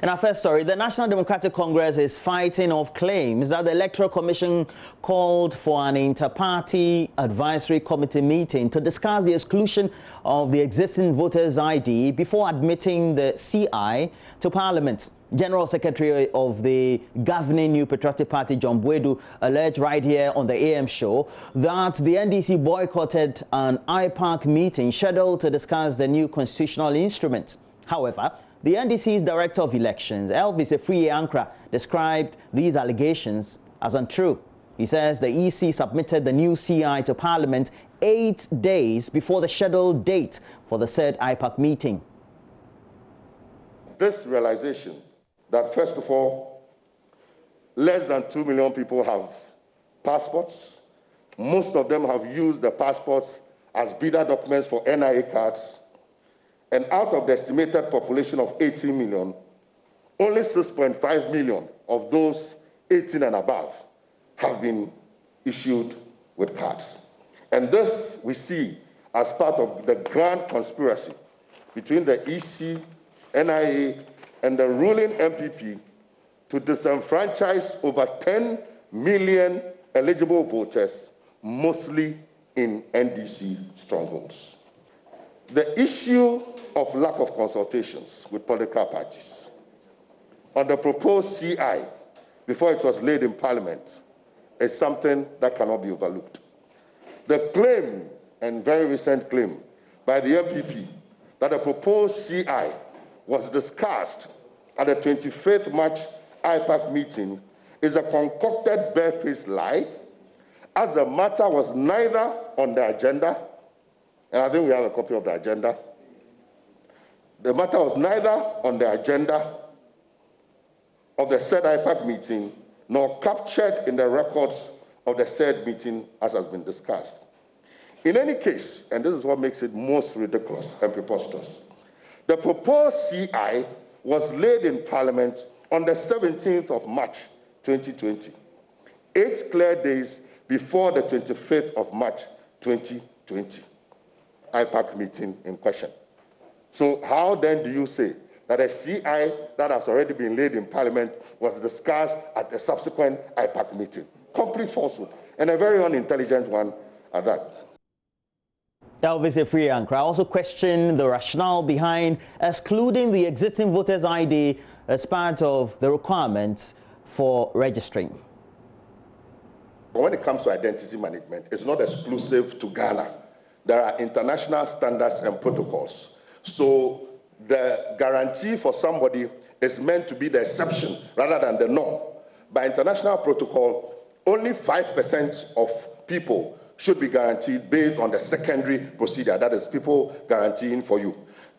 In our first story, the National Democratic Congress is fighting off claims that the Electoral Commission called for an inter-party advisory committee meeting to discuss the exclusion of the existing voters' ID before admitting the CI to Parliament. General Secretary of the governing New Patriotic Party, John Boadu, alleged right here on the AM show that the NDC boycotted an IPAC meeting scheduled to discuss the new constitutional instrument. However, the NDC's Director of Elections, Elvis Efriye-Ankra, described these allegations as untrue. He says the EC submitted the new CI to Parliament 8 days before the scheduled date for the said IPAC meeting. This realization that, first of all, less than 2 million people have passports. Most of them have used the passports as bidder documents for NIA cards. And out of the estimated population of 18 million, only 6.5 million of those 18 and above have been issued with cards. And this we see as part of the grand conspiracy between the EC, NIA, and the ruling MPP to disenfranchise over 10 million eligible voters, mostly in NDC strongholds. The issue of lack of consultations with political parties on the proposed CI before it was laid in Parliament is something that cannot be overlooked. The claim, and very recent claim, by the MPP that the proposed CI was discussed at the 25th March IPAC meeting is a concocted barefaced lie, as the matter was neither on the agenda, and I think we have a copy of the agenda. The matter was neither on the agenda of the said IPAC meeting nor captured in the records of the said meeting as has been discussed. In any case, and this is what makes it most ridiculous and preposterous, the proposed CI was laid in Parliament on the 17th of March 2020, 8 clear days before the 25th of March 2020 IPAC meeting in question. So how then do you say that a CI that has already been laid in Parliament was discussed at the subsequent IPAC meeting? Complete falsehood, and a very unintelligent one at that. Elvis Efriye-Ankra also questioned the rationale behind excluding the existing voters' ID as part of the requirements for registering. When it comes to identity management, it's not exclusive to Ghana. There are international standards and protocols. So the guarantee for somebody is meant to be the exception rather than the norm. By international protocol, only 5% of people should be guaranteed based on the secondary procedure, that is, people guaranteeing for you.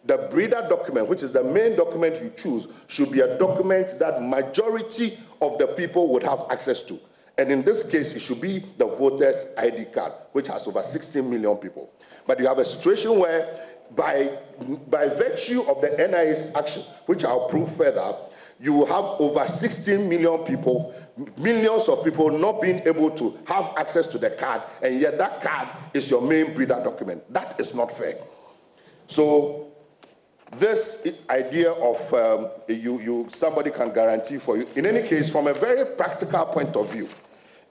The breeder document, which is the main document you choose, should be a document that majority of the people would have access to. And in this case, it should be the voter's ID card, which has over 16 million people. But you have a situation where, by virtue of the NIA's action, which I'll prove further, you will have over 16 million people, millions of people not being able to have access to the card, and yet that card is your main breeder document. That is not fair. So this idea of somebody can guarantee for you, in any case, from a very practical point of view,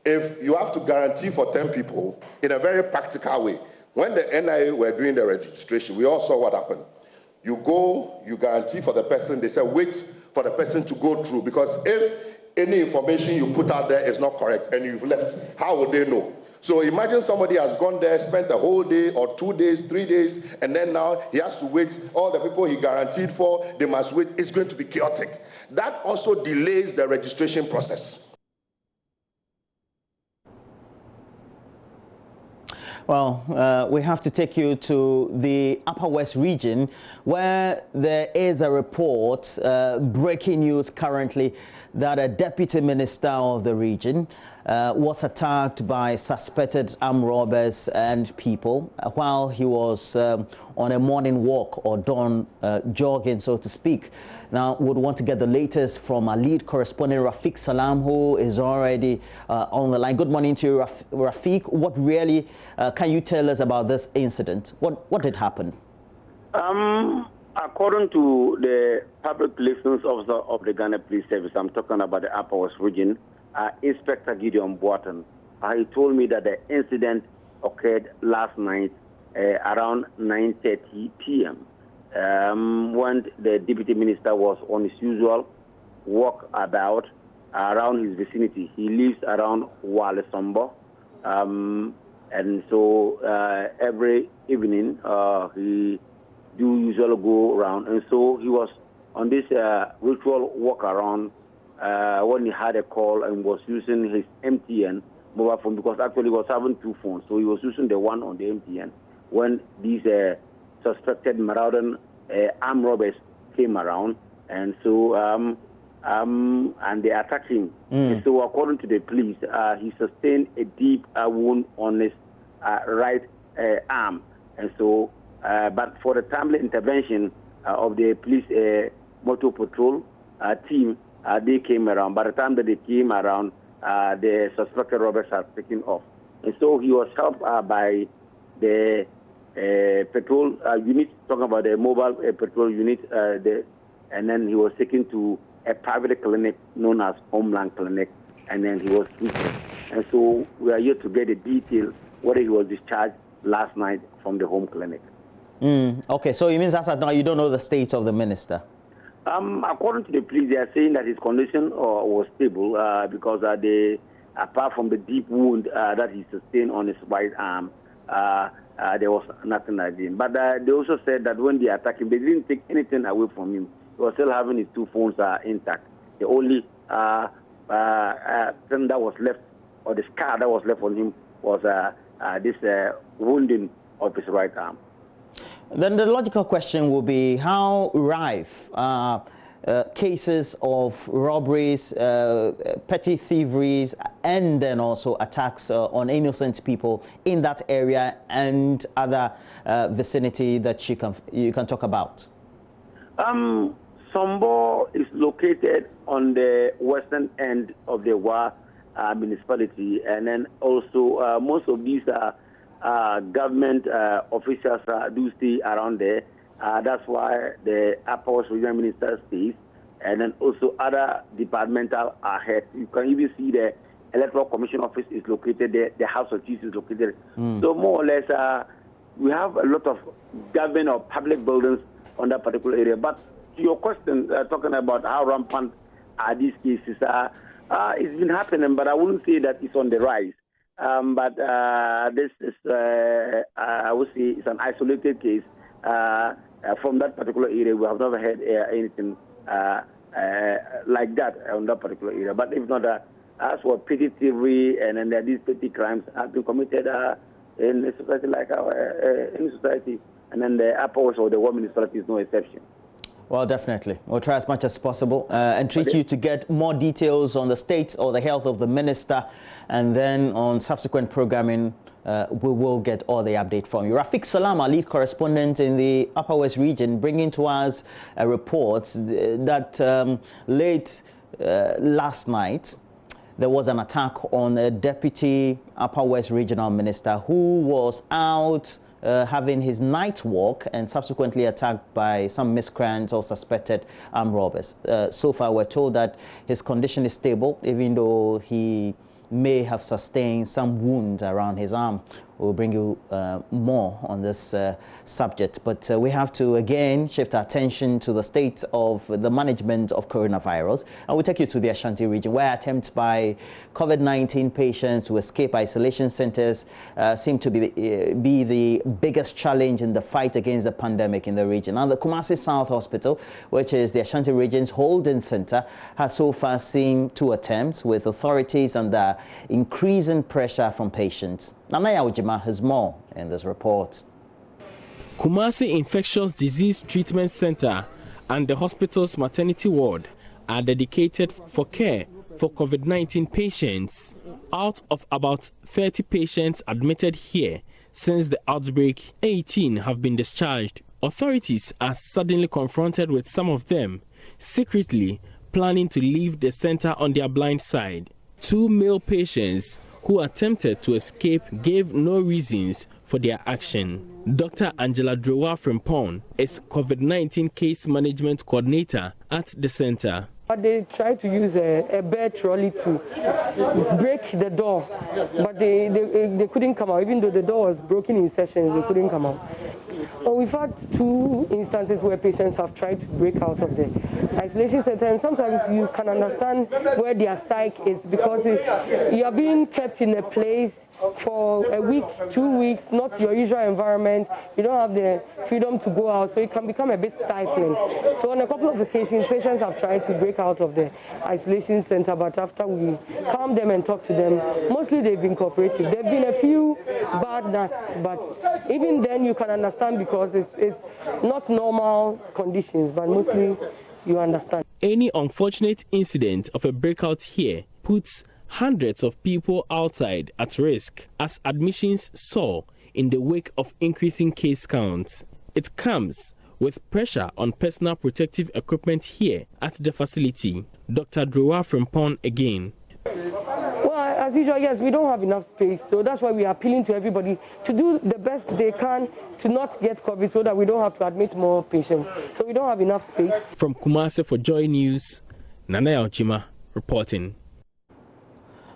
if you have to guarantee for 10 people in a very practical way, when the NIA were doing the registration, we all saw what happened. You go, you guarantee for the person, they say wait for the person to go through, because if any information you put out there is not correct and you've left, how would they know? So imagine somebody has gone there, spent a whole day or 2 days, 3 days, and then now he has to wait. All the people he guaranteed for, they must wait. It's going to be chaotic. That also delays the registration process. Well, we have to take you to the Upper West region, where there is a report, breaking news currently, that a deputy minister of the region was attacked by suspected armed robbers and people while he was on a morning walk or dawn jogging, so to speak. Now, would want to get the latest from our lead correspondent, Rafiq Salam, who is already on the line. Good morning to you, Rafiq. What really can you tell us about this incident? What did happen? According to the public relations officer of the Ghana Police Service, I'm talking about the Upper West Region, Inspector Gideon Boateng. He told me that the incident occurred last night around 9:30 p.m. When the deputy minister was on his usual walk about around his vicinity. He lives around Wale Sombo, and so every evening he do usually go around, and so he was on this ritual walk around when he had a call and was using his MTN mobile phone, because actually he was having two phones, so he was using the one on the MTN when these suspected marauding armed robbers came around, and so and they attacked him. And so according to the police, he sustained a deep wound on his right arm, and so but for the timely intervention of the police motor patrol team, they came around. By the time that they came around, the suspected robbers had taken off. And so he was helped by the patrol unit, talking about the mobile patrol unit, and then he was taken to a private clinic known as Homeland Clinic, and then he was treated. And so we are yet to get the details whether he was discharged last night from the home clinic. Okay, so it means as of now you don't know the state of the minister? According to the police, they are saying that his condition was stable because apart from the deep wound that he sustained on his right arm, there was nothing again. But they also said that when they attacked him, they didn't take anything away from him. He was still having his two phones intact. The only thing that was left, or the scar that was left on him, was this wounding of his right arm. Then the logical question will be how rife cases of robberies, petty thieveries, and then also attacks on innocent people in that area and other vicinity that you can talk about. Sombo is located on the western end of the Wa municipality, and then also most of these government officials do stay around there. That's why the Upper West Regional Minister stays, and then also other departmental heads. You can even see the Electoral Commission office is located there, the House of Chiefs is located there. So more or less, we have a lot of government or public buildings on that particular area. But to your question, talking about how rampant are these cases, it's been happening, but I wouldn't say that it's on the rise. But this is, I would say, it's an isolated case. From that particular area, we have never had anything like that on that particular area. But if not, as for petty thievery and then these petty crimes have been committed in a society like our any society, and then the Upper West or the War municipality is no exception. Well, definitely. We'll try as much as possible and treat you to get more details on the state or the health of the minister, and then on subsequent programming, we will get all the update from you. Rafiq Salam, our lead correspondent in the Upper West region, bringing to us a report that late last night, there was an attack on a deputy Upper West regional minister who was out having his night walk and subsequently attacked by some miscreants or suspected armed robbers. So far, we're told that his condition is stable, even though he may have sustained some wounds around his arm. We'll bring you more on this subject, but we have to again shift our attention to the state of the management of coronavirus, and we'll take you to the Ashanti region, where attempts by COVID-19 patients to escape isolation centers seem to be the biggest challenge in the fight against the pandemic in the region. Now, the Kumasi South Hospital, which is the Ashanti region's holding center, has so far seen 2 attempts, with authorities under increasing pressure from patients. Nanaya Ujima has more in this report. Kumasi Infectious Disease Treatment Center and the hospital's maternity ward are dedicated for care for COVID-19 patients. Out of about 30 patients admitted here since the outbreak, 18 have been discharged. Authorities are suddenly confronted with some of them secretly planning to leave the center on their blind side. 2 male patients who attempted to escape gave no reasons for their action. Dr. Angela Drowa Frimpong is COVID-19 case management coordinator at the center. They tried to use a bear trolley to break the door, but they couldn't come out. Even though the door was broken in sections, they couldn't come out. But we've had 2 instances where patients have tried to break out of the isolation center, and sometimes you can understand where their psyche is, because you are being kept in a place for a week, 2 weeks, not your usual environment. You don't have the freedom to go out, so it can become a bit stifling. So on a couple of occasions, patients have tried to break out of the isolation center, but after we calm them and talk to them, mostly they've been cooperative. There have been a few bad nuts, but even then you can understand, because it's not normal conditions, but mostly you understand. Any unfortunate incident of a breakout here puts hundreds of people outside at risk, as admissions soar in the wake of increasing case counts. It comes with pressure on personal protective equipment here at the facility. Dr. Drowa Frimpong again. Well, as usual, yes, we don't have enough space, so that's why we are appealing to everybody to do the best they can to not get COVID, so that we don't have to admit more patients. So we don't have enough space. From Kumasi for Joy News, Nana Yauchima reporting.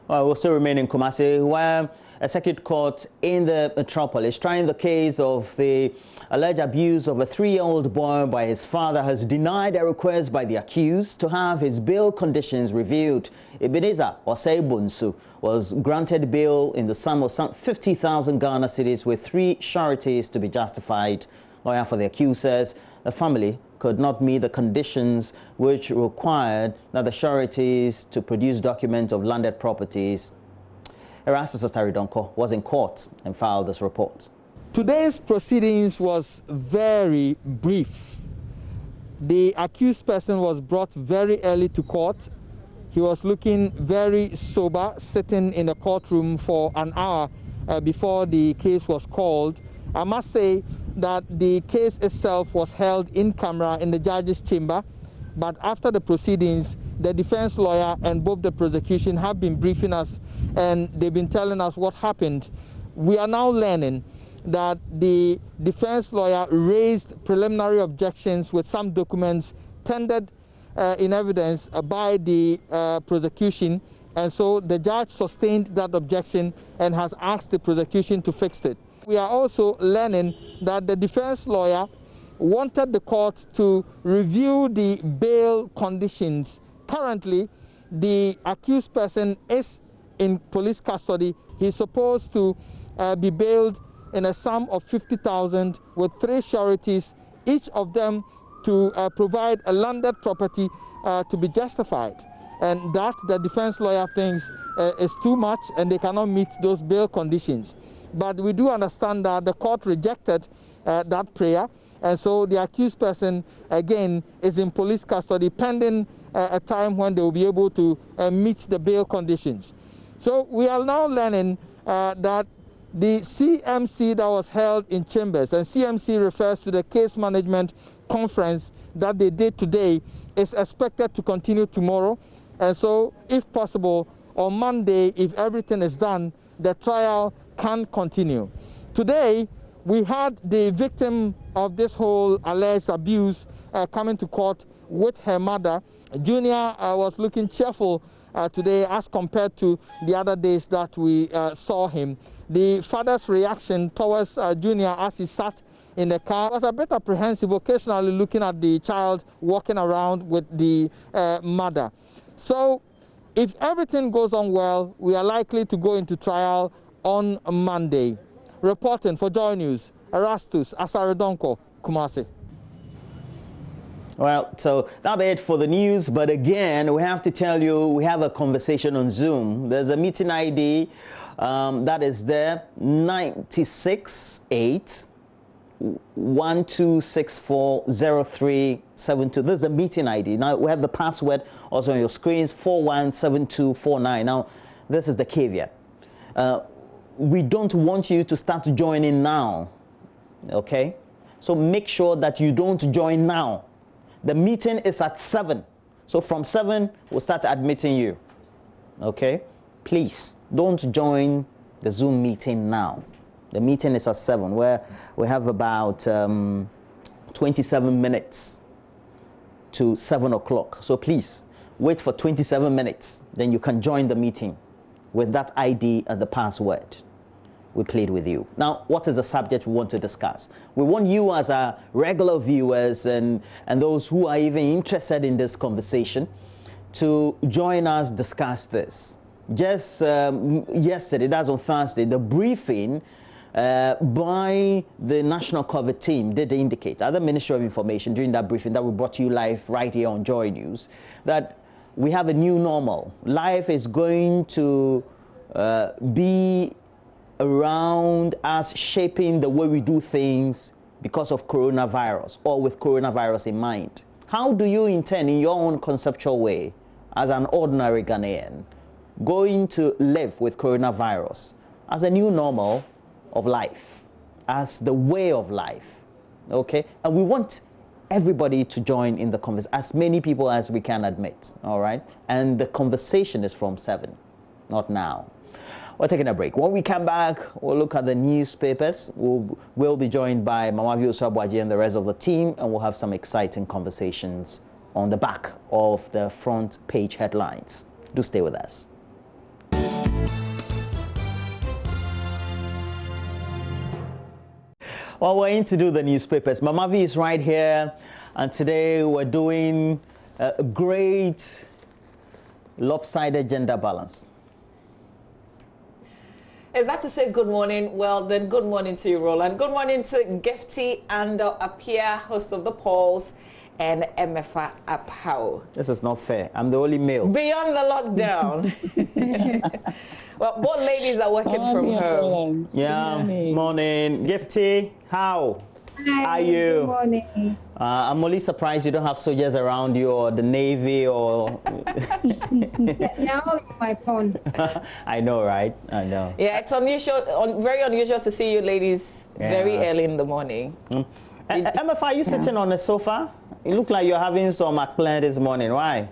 We'll still remain in Kumasi, where a circuit court in the metropolis trying the case of the alleged abuse of a 3-year-old boy by his father has denied a request by the accused to have his bail conditions reviewed. Ebenezer Osei-Bonsu was granted bail in the sum of some 50,000 Ghana cedis with 3 sureties to be justified. Lawyer for the accused says the family could not meet the conditions which required that the sureties to produce documents of landed properties. Erastus Osaridonko was in court and filed this report. Today's proceedings was very brief. The accused person was brought very early to court. He was looking very sober, sitting in the courtroom for an hour before the case was called. I must say that the case itself was held in camera in the judge's chamber, but after the proceedings, the defense lawyer and both the prosecution have been briefing us, and they've been telling us what happened. We are now learning that the defense lawyer raised preliminary objections with some documents tendered in evidence by the prosecution, and so the judge sustained that objection and has asked the prosecution to fix it. We are also learning that the defense lawyer wanted the court to review the bail conditions. Currently, the accused person is in police custody. He's supposed to be bailed in a sum of 50,000 with 3 sureties, each of them to provide a landed property to be justified. And that the defense lawyer thinks is too much, and they cannot meet those bail conditions. But we do understand that the court rejected that prayer, and so the accused person again is in police custody pending a time when they will be able to meet the bail conditions. So we are now learning that the CMC that was held in chambers, and CMC refers to the case management conference that they did today, is expected to continue tomorrow. And so, if possible, on Monday, if everything is done, the trial can continue. Today, we had the victim of this whole alleged abuse coming to court with her mother. Junior was looking cheerful today as compared to the other days that we saw him. The father's reaction towards Junior as he sat in the car was a bit apprehensive, occasionally looking at the child walking around with the mother. So if everything goes on well, we are likely to go into trial on Monday. Reporting for Joy News, Erastus Osaridonko, Kumasi. Well, so that'll be it for the news. But again, we have to tell you, we have a conversation on Zoom. There's a meeting ID that is there, 968 12640372. This is the meeting ID. Now we have the password also on your screens, 417249. Now this is the caveat. We don't want you to start joining now, okay? So make sure that you don't join now. The meeting is at 7. So from 7, we'll start admitting you, okay? Please don't join the Zoom meeting now. The meeting is at 7, where we have about 27 minutes to 7 o'clock. So please wait for 27 minutes. Then you can join the meeting with that ID and the password we played with you. Now, what is the subject we want to discuss? We want you as our regular viewers and those who are even interested in this conversation to join us discuss this. Just yesterday, that's on Thursday, the briefing by the National COVID team did indicate at the Ministry of Information during that briefing that we brought you live right here on Joy News that we have a new normal. Life is going to be around us shaping the way we do things because of coronavirus or with coronavirus in mind. How do you intend in your own conceptual way as an ordinary Ghanaian going to live with coronavirus as a new normal of life, as the way of life, okay? And we want everybody to join in the conversation, as many people as we can admit, all right? And the conversation is from 7, not now. We're taking a break. When we come back, we'll look at the newspapers. We'll be joined by Mama Vioso Abwaji and the rest of the team, and we'll have some exciting conversations on the back of the front page headlines. Do stay with us. Well, we're in to do the newspapers. Mama V is right here, and today we're doing a great lopsided gender balance. Is that to say good morning? Well, then good morning to you, Roland. Good morning to Gifty and Apia, host of The Polls, and MFA Apau. This is not fair. I'm the only male. Beyond the lockdown. Well, both ladies are working from home. Yeah, morning. Gifty, how are you? Good morning. I'm only surprised you don't have soldiers around you or the Navy or... They're all in my phone. I know, right? I know. Yeah, it's unusual, very unusual to see you ladies very early in the morning. MFA, are you sitting on the sofa? You look like you're having some akple this morning. Why?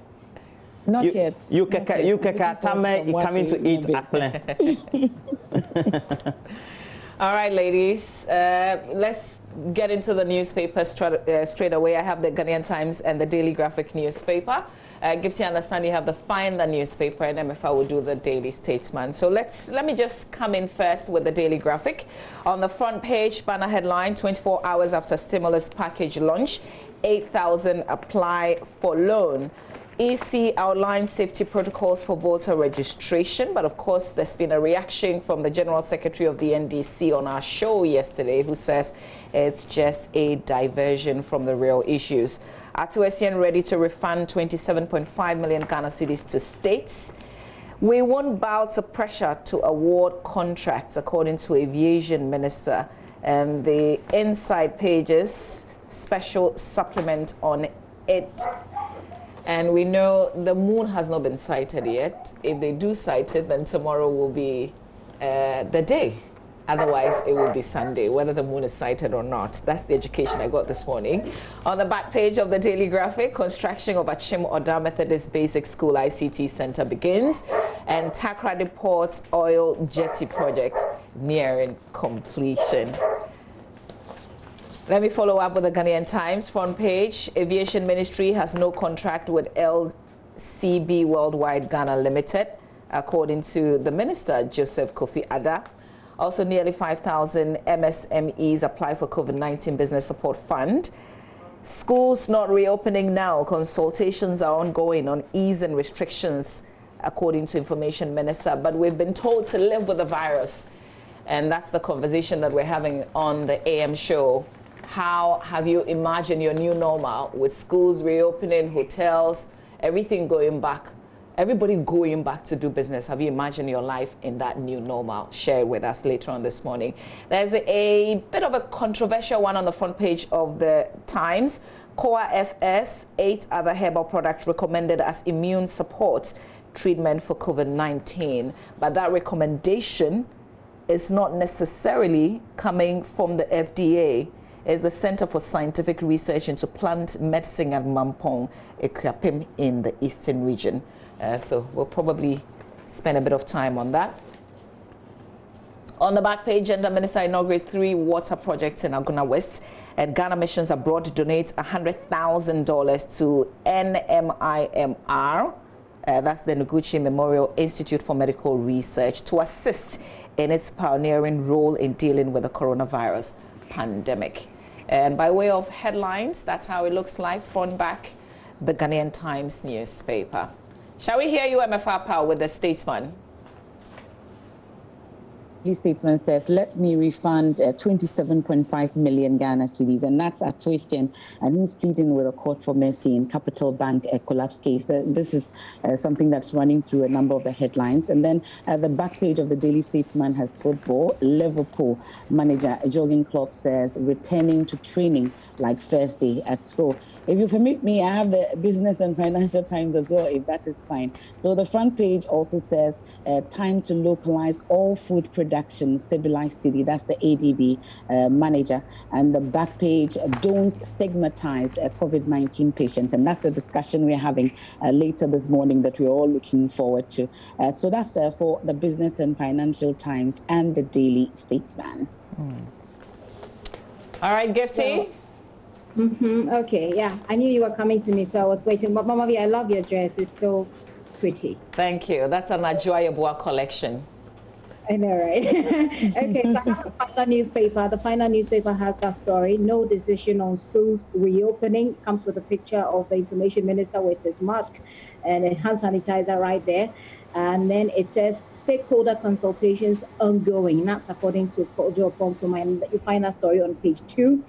Not yet. You coming to eat akple. All right, ladies, let's get into the newspaper straight away. I have the Ghanaian Times and the Daily Graphic newspaper. Gives you understand you have the Finder newspaper, and MFA will do the Daily Statesman. So let me just come in first with the Daily Graphic. On the front page, banner headline, 24 hours after stimulus package launch, 8,000 apply for loan. EC outlines safety protocols for voter registration, but of course there's been a reaction from the General Secretary of the NDC on our show yesterday, who says it's just a diversion from the real issues. Atuesian ready to refund 27.5 million Ghana cedis to states. We won't bow to pressure to award contracts, according to Aviation Minister. And the inside pages, special supplement on it. And we know the moon has not been sighted yet. If they do sight it, then tomorrow will be the day. Otherwise, it will be Sunday, whether the moon is sighted or not. That's the education I got this morning. On the back page of the Daily Graphic, construction of Achim Oda Methodist Basic School ICT Center begins, and Takrady Ports Oil Jetty project nearing completion. Let me follow up with the Ghanaian Times front page. Aviation Ministry has no contract with LCB Worldwide Ghana Limited, according to the Minister, Joseph Kofi Ada. Also, nearly 5,000 MSMEs apply for COVID-19 Business Support Fund. Schools not reopening now. Consultations are ongoing on ease and restrictions, according to Information Minister. But we've been told to live with the virus. And that's the conversation that we're having on the AM show. How have you imagined your new normal with schools reopening, hotels, everything going back? Everybody going back to do business. Have you imagined your life in that new normal? Share with us later on this morning. There's a bit of a controversial one on the front page of the Times. Coa FS, 8 other herbal products recommended as immune support treatment for COVID-19. But that recommendation is not necessarily coming from the FDA. It's the Center for Scientific Research into Plant Medicine at Mampong, Ekwapim in the Eastern region. So we'll probably spend a bit of time on that. On the back page, Gender Minister inaugurates 3 water projects in Aguna West, and Ghana Missions Abroad donates $100,000 to NMIMR, that's the Noguchi Memorial Institute for Medical Research, to assist in its pioneering role in dealing with the coronavirus pandemic. And by way of headlines, that's how it looks like front back the Ghanaian Times newspaper. Shall we hear you, MFR Power, with the Statesman? The statesman says, let me refund 27.5 million Ghana cedis, and that's a tuition, and he's pleading with a court for mercy in Capital Bank collapse case. This is something that's running through a number of the headlines. And then the back page of the Daily Statesman has football. Liverpool manager Jürgen Klopp says, returning to training like first day at school. If you permit me, I have the Business and Financial Times as well, if that is fine. So the front page also says, time to localize all food production, stabilized city. That's the ADB manager. And the back page, don't stigmatize COVID-19 patients. And that's the discussion we're having later this morning that we're all looking forward to. So that's for the Business and Financial Times and the Daily Statesman. All right, Gifty. Okay, yeah. I knew you were coming to me, so I was waiting. But Mama V, I love your dress. It's so pretty. Thank you. That's an Ajoyabua collection. I know, right? Okay, so I have the final newspaper. The final newspaper has that story. No decision on schools reopening. Comes with a picture of the information minister with his mask and a hand sanitizer right there. And then it says stakeholder consultations ongoing. That's according to Kojo Pomfuma. And you find that story on page 2.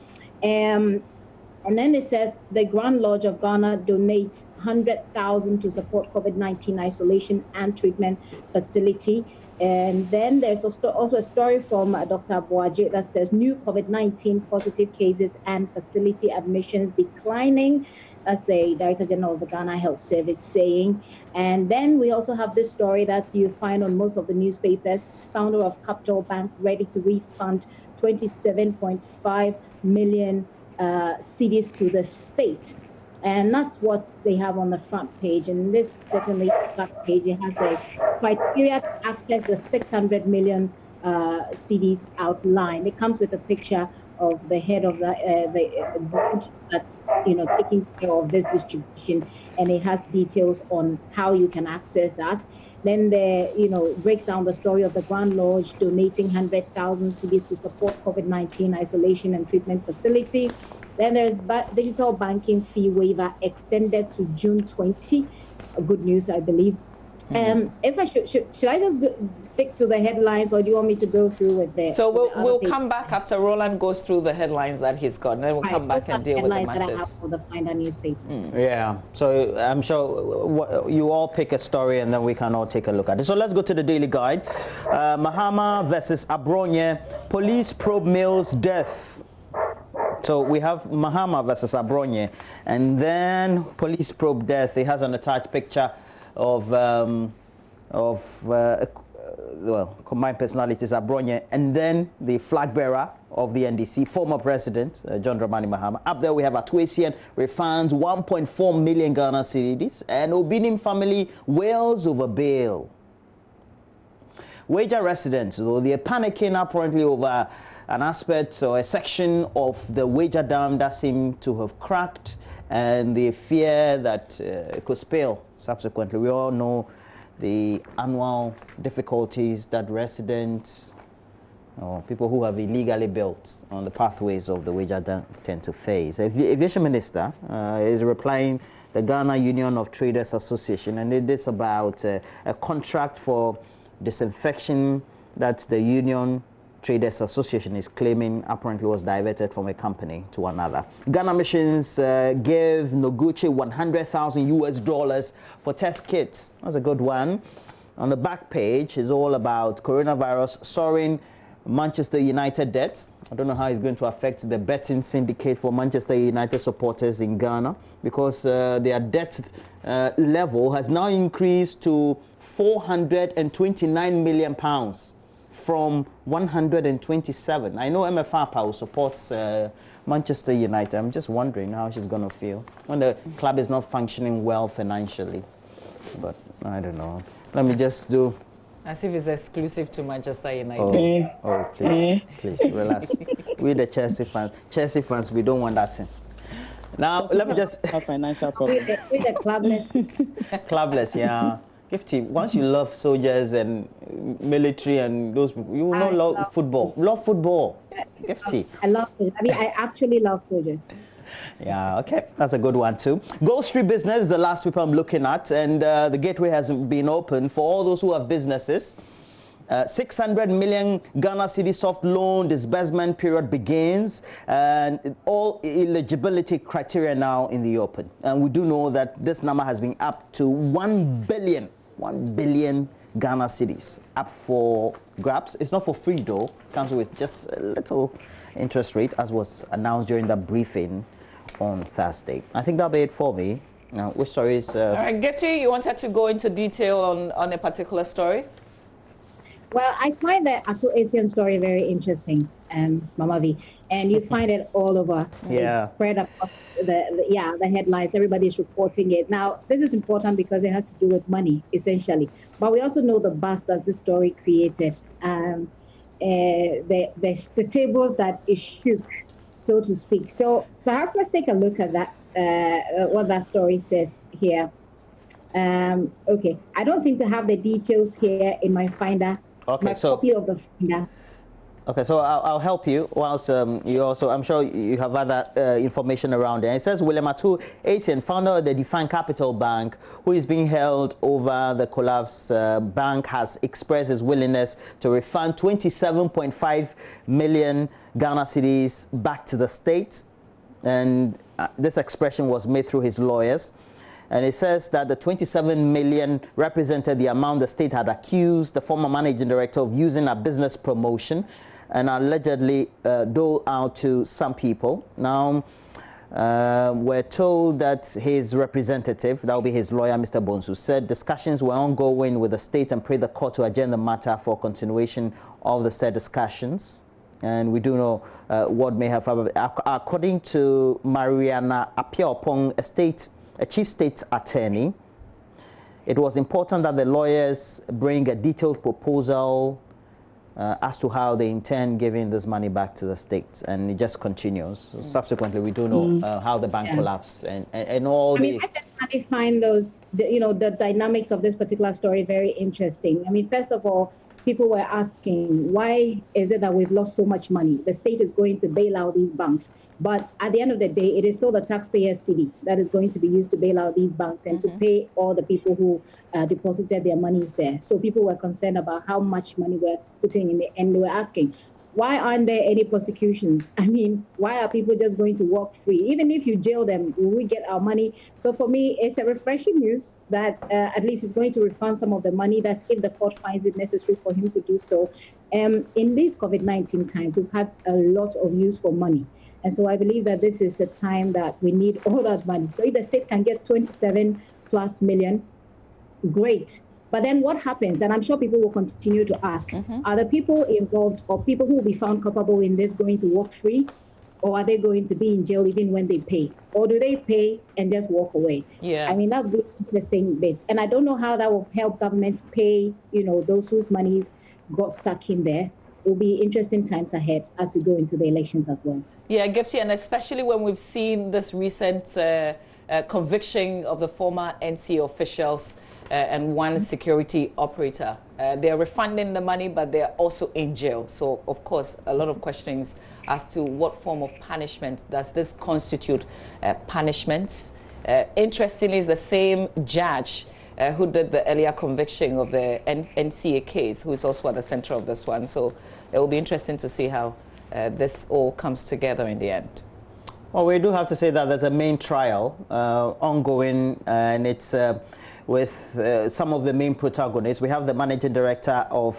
And then it says the Grand Lodge of Ghana donates $100,000 to support COVID-19 isolation and treatment facility. And then there's also a story from Dr. Abuaje that says new COVID-19 positive cases and facility admissions declining. That's the Director General of the Ghana Health Service saying. And then we also have this story that you find on most of the newspapers. Founder of Capital Bank ready to refund 27.5 million cedis to the state. And that's what they have on the front page. And this certainly back page, it has the criteria to access the 600 million cedis outlined. It comes with a picture of the head of the board that's taking care of this distribution, and it has details on how you can access that. Then breaks down the story of the Grand Lodge donating 100,000 cedis to support COVID-19 isolation and treatment facility. Then there's digital banking fee waiver extended to June 20. Good news, I believe. If I should I just stick to the headlines, or do you want me to go through with the? So we'll come back after Roland goes through the headlines that he's got, and then we'll come back and deal with the matters. That I have for the final newspaper. Yeah. So I'm sure you all pick a story, and then we can all take a look at it. So let's go to the Daily Guide. Mahama versus Abronye. Police probe Mills' death. So we have Mahama versus Abronye, and then police probe death. It has an attached picture of combined personalities, Abronye, and then the flag bearer of the NDC, former president John Dramani Mahama. Up there we have Atuesian refunds 1.4 million Ghana cedis, and Obinim family wails over bail. Wager residents, though, they're panicking apparently over an aspect or a section of the Wager Dam that seemed to have cracked, and they fear that it could spill subsequently. We all know the annual difficulties that residents or people who have illegally built on the pathways of the Wager Dam tend to face. The Aviation Minister is replying the Ghana Union of Traders Association, and it is about a contract for disinfection that the Union Traders Association is claiming apparently was diverted from a company to another. Ghana Missions gave Noguchi $100,000 for test kits. That's a good one. On the back page is all about coronavirus soaring Manchester United debts. I don't know how it's going to affect the betting syndicate for Manchester United supporters in Ghana, because their debt level has now increased to £429 million. From 127. I know MFR Power supports Manchester United. I'm just wondering how she's going to feel when the club is not functioning well financially. But I don't know. Let me just do As if it's exclusive to Manchester United. Oh, please, relax. We the Chelsea fans, we don't want that thing. Now, let me just... have financial problems. With the clubless. Clubless, yeah. Gifty, once you love soldiers and military and those people, you will not love football. Love football. Gifty. I love it. I mean, I actually love soldiers. Yeah, okay. That's a good one, too. Gold Street Business is the last people I'm looking at, and the gateway has been open for all those who have businesses. 600 million Ghana Cedi soft loan disbursement period begins, and all eligibility criteria now in the open. And we do know that this number has been up to 1 billion Ghana Cedis up for grabs. It's not for free though. Comes with just a little interest rate, as was announced during the briefing on Thursday. I think that'll be it for me. Now, which story is... All right, Getty, you wanted to go into detail on a particular story? Well, I find the Ato Asian story very interesting, Mama V, and you find it all over. Yeah. It's spread across the headlines. Everybody's reporting it. Now, this is important because it has to do with money, essentially. But we also know the buzz that this story created. The tables that it shook, so to speak. So perhaps let's take a look at that, what that story says here. Okay, I don't seem to have the details here in my finder. Okay, my copy of the finder. Okay, so I'll help you. Whilst you also, I'm sure you have other information around there. It says William Ato Asian, founder of the Defined Capital Bank, who is being held over the collapse bank, has expressed his willingness to refund 27.5 million Ghana cedis back to the state. And this expression was made through his lawyers. And it says that the 27 million represented the amount the state had accused the former managing director of using a business promotion and allegedly doled out to some people. Now, we're told that his representative, that will be his lawyer, Mr. Bonsu, said discussions were ongoing with the state and prayed the court to adjourn the matter for continuation of the said discussions. And we do know what may have happened. According to Mariana Apiaopong, a chief state attorney, it was important that the lawyers bring a detailed proposal as to how they intend giving this money back to the state, and it just continues. Subsequently, we do know how the bank collapsed and all. I mean, I just find those, the dynamics of this particular story very interesting. I mean, first of all, people were asking, why is it that we've lost so much money? The state is going to bail out these banks. But at the end of the day, it is still the taxpayers' cedi that is going to be used to bail out these banks and to pay all the people who deposited their monies there. So people were concerned about how much money we're putting in it, and they were asking, why aren't there any prosecutions? I mean, why are people just going to walk free? Even if you jail them, will we get our money? So for me, it's a refreshing news that at least it's going to refund some of the money that if the court finds it necessary for him to do so. In these COVID-19 times, we've had a lot of use for money. And so I believe that this is a time that we need all that money. So if the state can get 27+ million, great. But then what happens? And I'm sure people will continue to ask, are the people involved or people who will be found culpable in this going to walk free? Or are they going to be in jail even when they pay? Or do they pay and just walk away? Yeah. I mean, that would be an interesting bit. And I don't know how that will help government pay, those whose monies got stuck in there. It will be interesting times ahead as we go into the elections as well. Yeah, Gifty, and especially when we've seen this recent conviction of the former NC officials and one security operator. They're refunding the money, but they're also in jail. So, of course, a lot of questions as to what form of punishment does this constitute punishments. Interestingly, it's the same judge who did the earlier conviction of the NCA case, who is also at the center of this one. So it will be interesting to see how this all comes together in the end. Well, we do have to say that there's a main trial ongoing, and it's with some of the main protagonists. We have the managing director of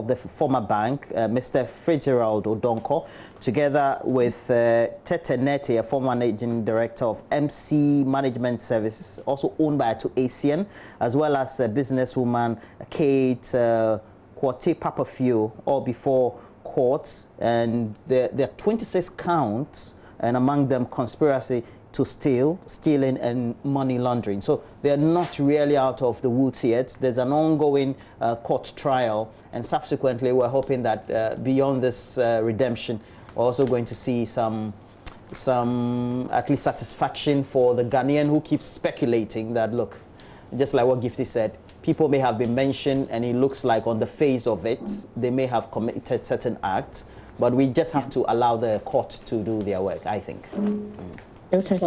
the former bank, Mr. Fitzgerald Odonko, together with Tete Nete, a former managing director of MC Management Services, also owned by Ato Asian, as well as businesswoman Kate Kwate Papafio, all before courts. And there are 26 counts and among them conspiracy to stealing and money laundering. So they're not really out of the woods yet. There's an ongoing court trial, and subsequently we're hoping that beyond this redemption, we're also going to see some at least satisfaction for the Ghanaian who keeps speculating that, look, just like what Gifty said, people may have been mentioned and it looks like on the face of it, they may have committed certain acts, but we just have to allow the court to do their work, I think. Okay.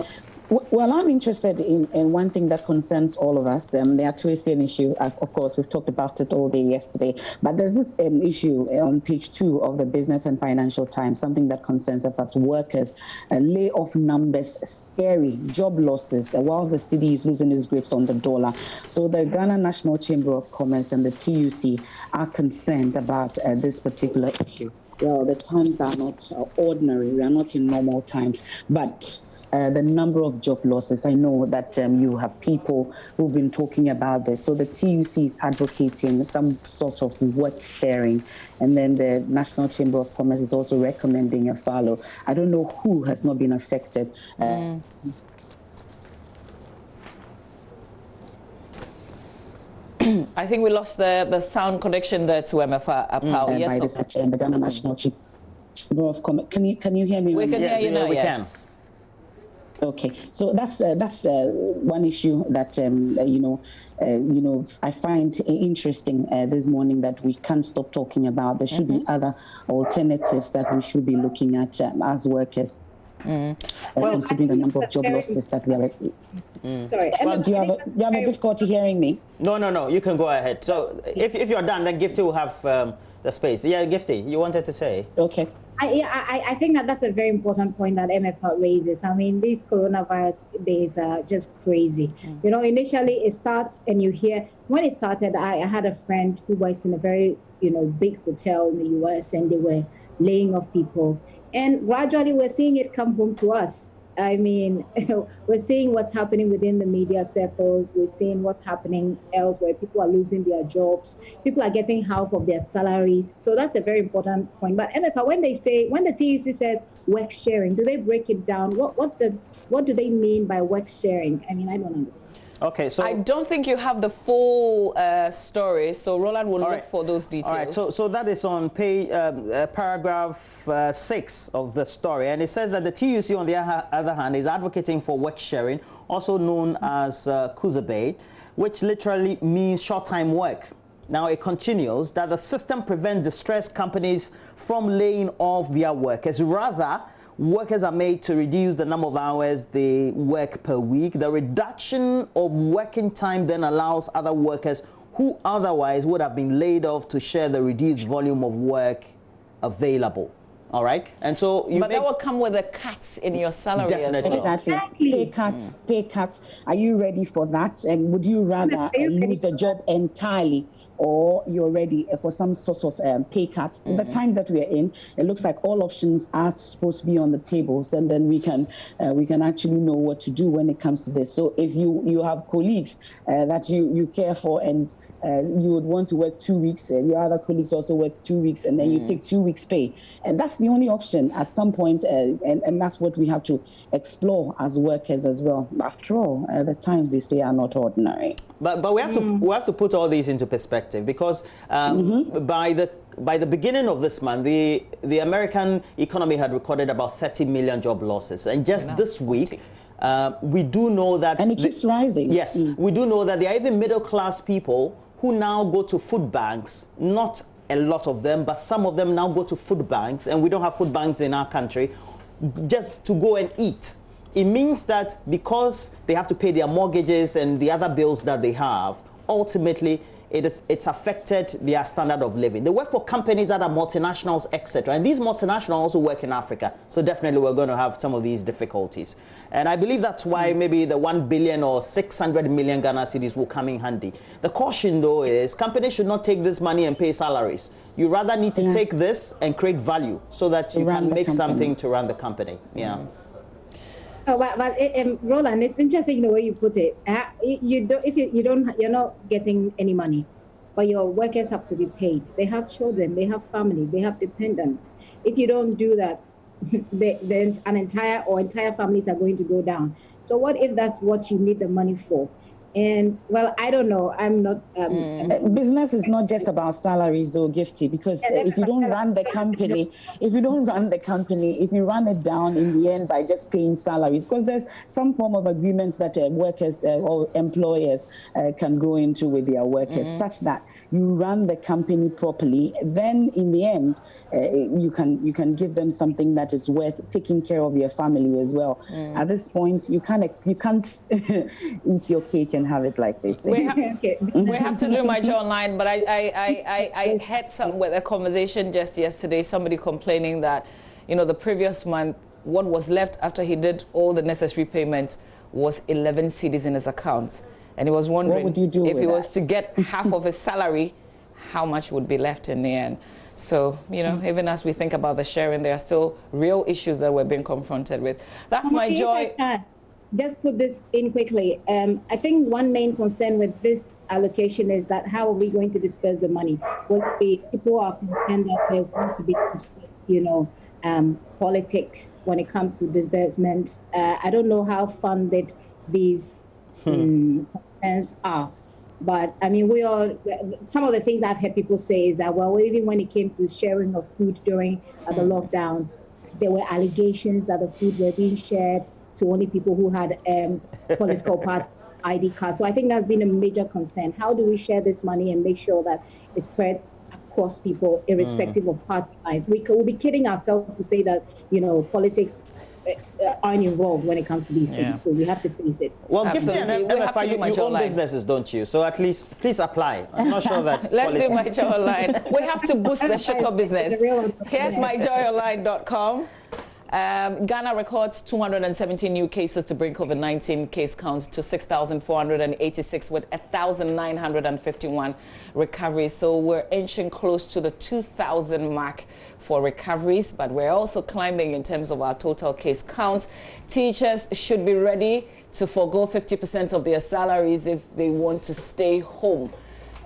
Well, I'm interested in one thing that concerns all of us, the Atuesian issue. Of course, we've talked about it all day yesterday, but there's this issue on page 2 of the Business and Financial Times, something that concerns us as workers. Layoff numbers, scary, job losses, whilst the city is losing its grips on the dollar. So the Ghana National Chamber of Commerce and the TUC are concerned about this particular issue. Well, the times are not ordinary. We are not in normal times, but the number of job losses. I know that you have people who've been talking about this. So the TUC is advocating some sort of work sharing, and then the National Chamber of Commerce is also recommending a follow. I don't know who has not been affected. I think we lost the sound connection there to MFA. Yes, by this the Ghana National Chamber of Commerce. Can you hear me? We can hear you now. We yes. can. Okay, so that's one issue that I find interesting this morning, that we can't stop talking about. There should be other alternatives that we should be looking at as workers. Well, considering the number of job losses that we are. Sorry. Well, do you have a difficulty hearing me? No. You can go ahead. So if you're done, then Gifty will have the space. Yeah, Gifty, you wanted to say? Okay. I think that's a very important point that MFA raises. I mean, these coronavirus days are just crazy. You know, initially it starts and you hear, when it started, I had a friend who works in a very, big hotel in the US, and they were laying off people. And gradually we're seeing it come home to us. I mean, we're seeing what's happening within the media circles. We're seeing what's happening elsewhere. People are losing their jobs. People are getting half of their salaries. So that's a very important point. But MFA, when the TUC says work sharing, do they break it down? What do they mean by work sharing? I mean, I don't understand. Okay, so I don't think you have the full story, so Roland will look for those details. All right, so that is on page paragraph 6 of the story, and it says that the TUC, on the other hand, is advocating for work sharing, also known as Kuzabe, which literally means short-time work. Now it continues that the system prevents distressed companies from laying off their workers. Rather, workers are made to reduce the number of hours they work per week. The reduction of working time then allows other workers who otherwise would have been laid off to share the reduced volume of work available. All right, and so but that will come with the cuts in your salary. Definitely. As well. Exactly. Pay cuts. Are you ready for that? And would you rather lose the job entirely, or you're ready for some sort of pay cut? The times that we are in, it looks like all options are supposed to be on the tables, and then we can actually know what to do when it comes to this. So if you have colleagues that you care for, and you would want to work 2 weeks, and your other colleagues also work 2 weeks, and then you take 2 weeks pay, and that's the only option at some point, and that's what we have to explore as workers as well. After all, the times they say are not ordinary. But we have to put all these into perspective, because by the beginning of this month, the American economy had recorded about 30 million job losses, and just this week, we do know that, and it keeps rising. Yes, we do know that there are even middle class people who now go to food banks. Not a lot of them, but some of them now go to food banks, and we don't have food banks in our country, just to go and eat. It means that because they have to pay their mortgages and the other bills that they have, ultimately it's affected their standard of living. They work for companies that are multinationals, etc. And these multinationals also work in Africa. So definitely we're going to have some of these difficulties. And I believe that's why maybe the 1 billion or 600 million Ghana cedis will come in handy. The caution, though, is companies should not take this money and pay salaries. You rather need to take this and create value so that you can make something to run the company. Yeah. Oh, but Roland, it's interesting the way you put it. You're not getting any money, but your workers have to be paid. They have children, they have family, they have dependents. If you don't do that, an entire families are going to go down. So what if that's what you need the money for? And well, I don't know. I'm not. Business is not just about salaries, though, Gifty. Because if you don't run the company, if you run it down in the end by just paying salaries, because there's some form of agreements that workers or employers can go into with their workers, such that you run the company properly. Then, in the end, you can give them something that is worth taking care of your family as well. At this point, you can't eat your cake and have it like this. We have to do my job online, but I had some with a conversation just yesterday, somebody complaining that, the previous month, what was left after he did all the necessary payments was 11 cedis in his accounts. And he was wondering, what would you do if he was that? to get half of his salary, how much would be left in the end? So, even as we think about the sharing, there are still real issues that we're being confronted with. That's my joy. Just put this in quickly. I think one main concern with this allocation is that how are we going to disperse the money? People are concerned that there's going to be, politics when it comes to disbursement. I don't know how funded these concerns are. But I mean, some of the things I've heard people say is that, well, even when it came to sharing of food during the lockdown, there were allegations that the food were being shared to only people who had political party ID cards. So I think that's been a major concern. How do we share this money and make sure that it spreads across people, irrespective of party lines? We'll be kidding ourselves to say that, politics aren't involved when it comes to these things. So we have to face it. Well, Gifty and MFA, you own businesses, don't you? So at least, please apply. I'm not sure that. Let's do My Joy Online. We have to boost the sugar business. Here's myjoyonline.com. Ghana records 217 new cases to bring COVID-19 case count to 6,486 with 1,951 recoveries. So we're inching close to the 2,000 mark for recoveries, but we're also climbing in terms of our total case counts. Teachers should be ready to forego 50% of their salaries if they want to stay home.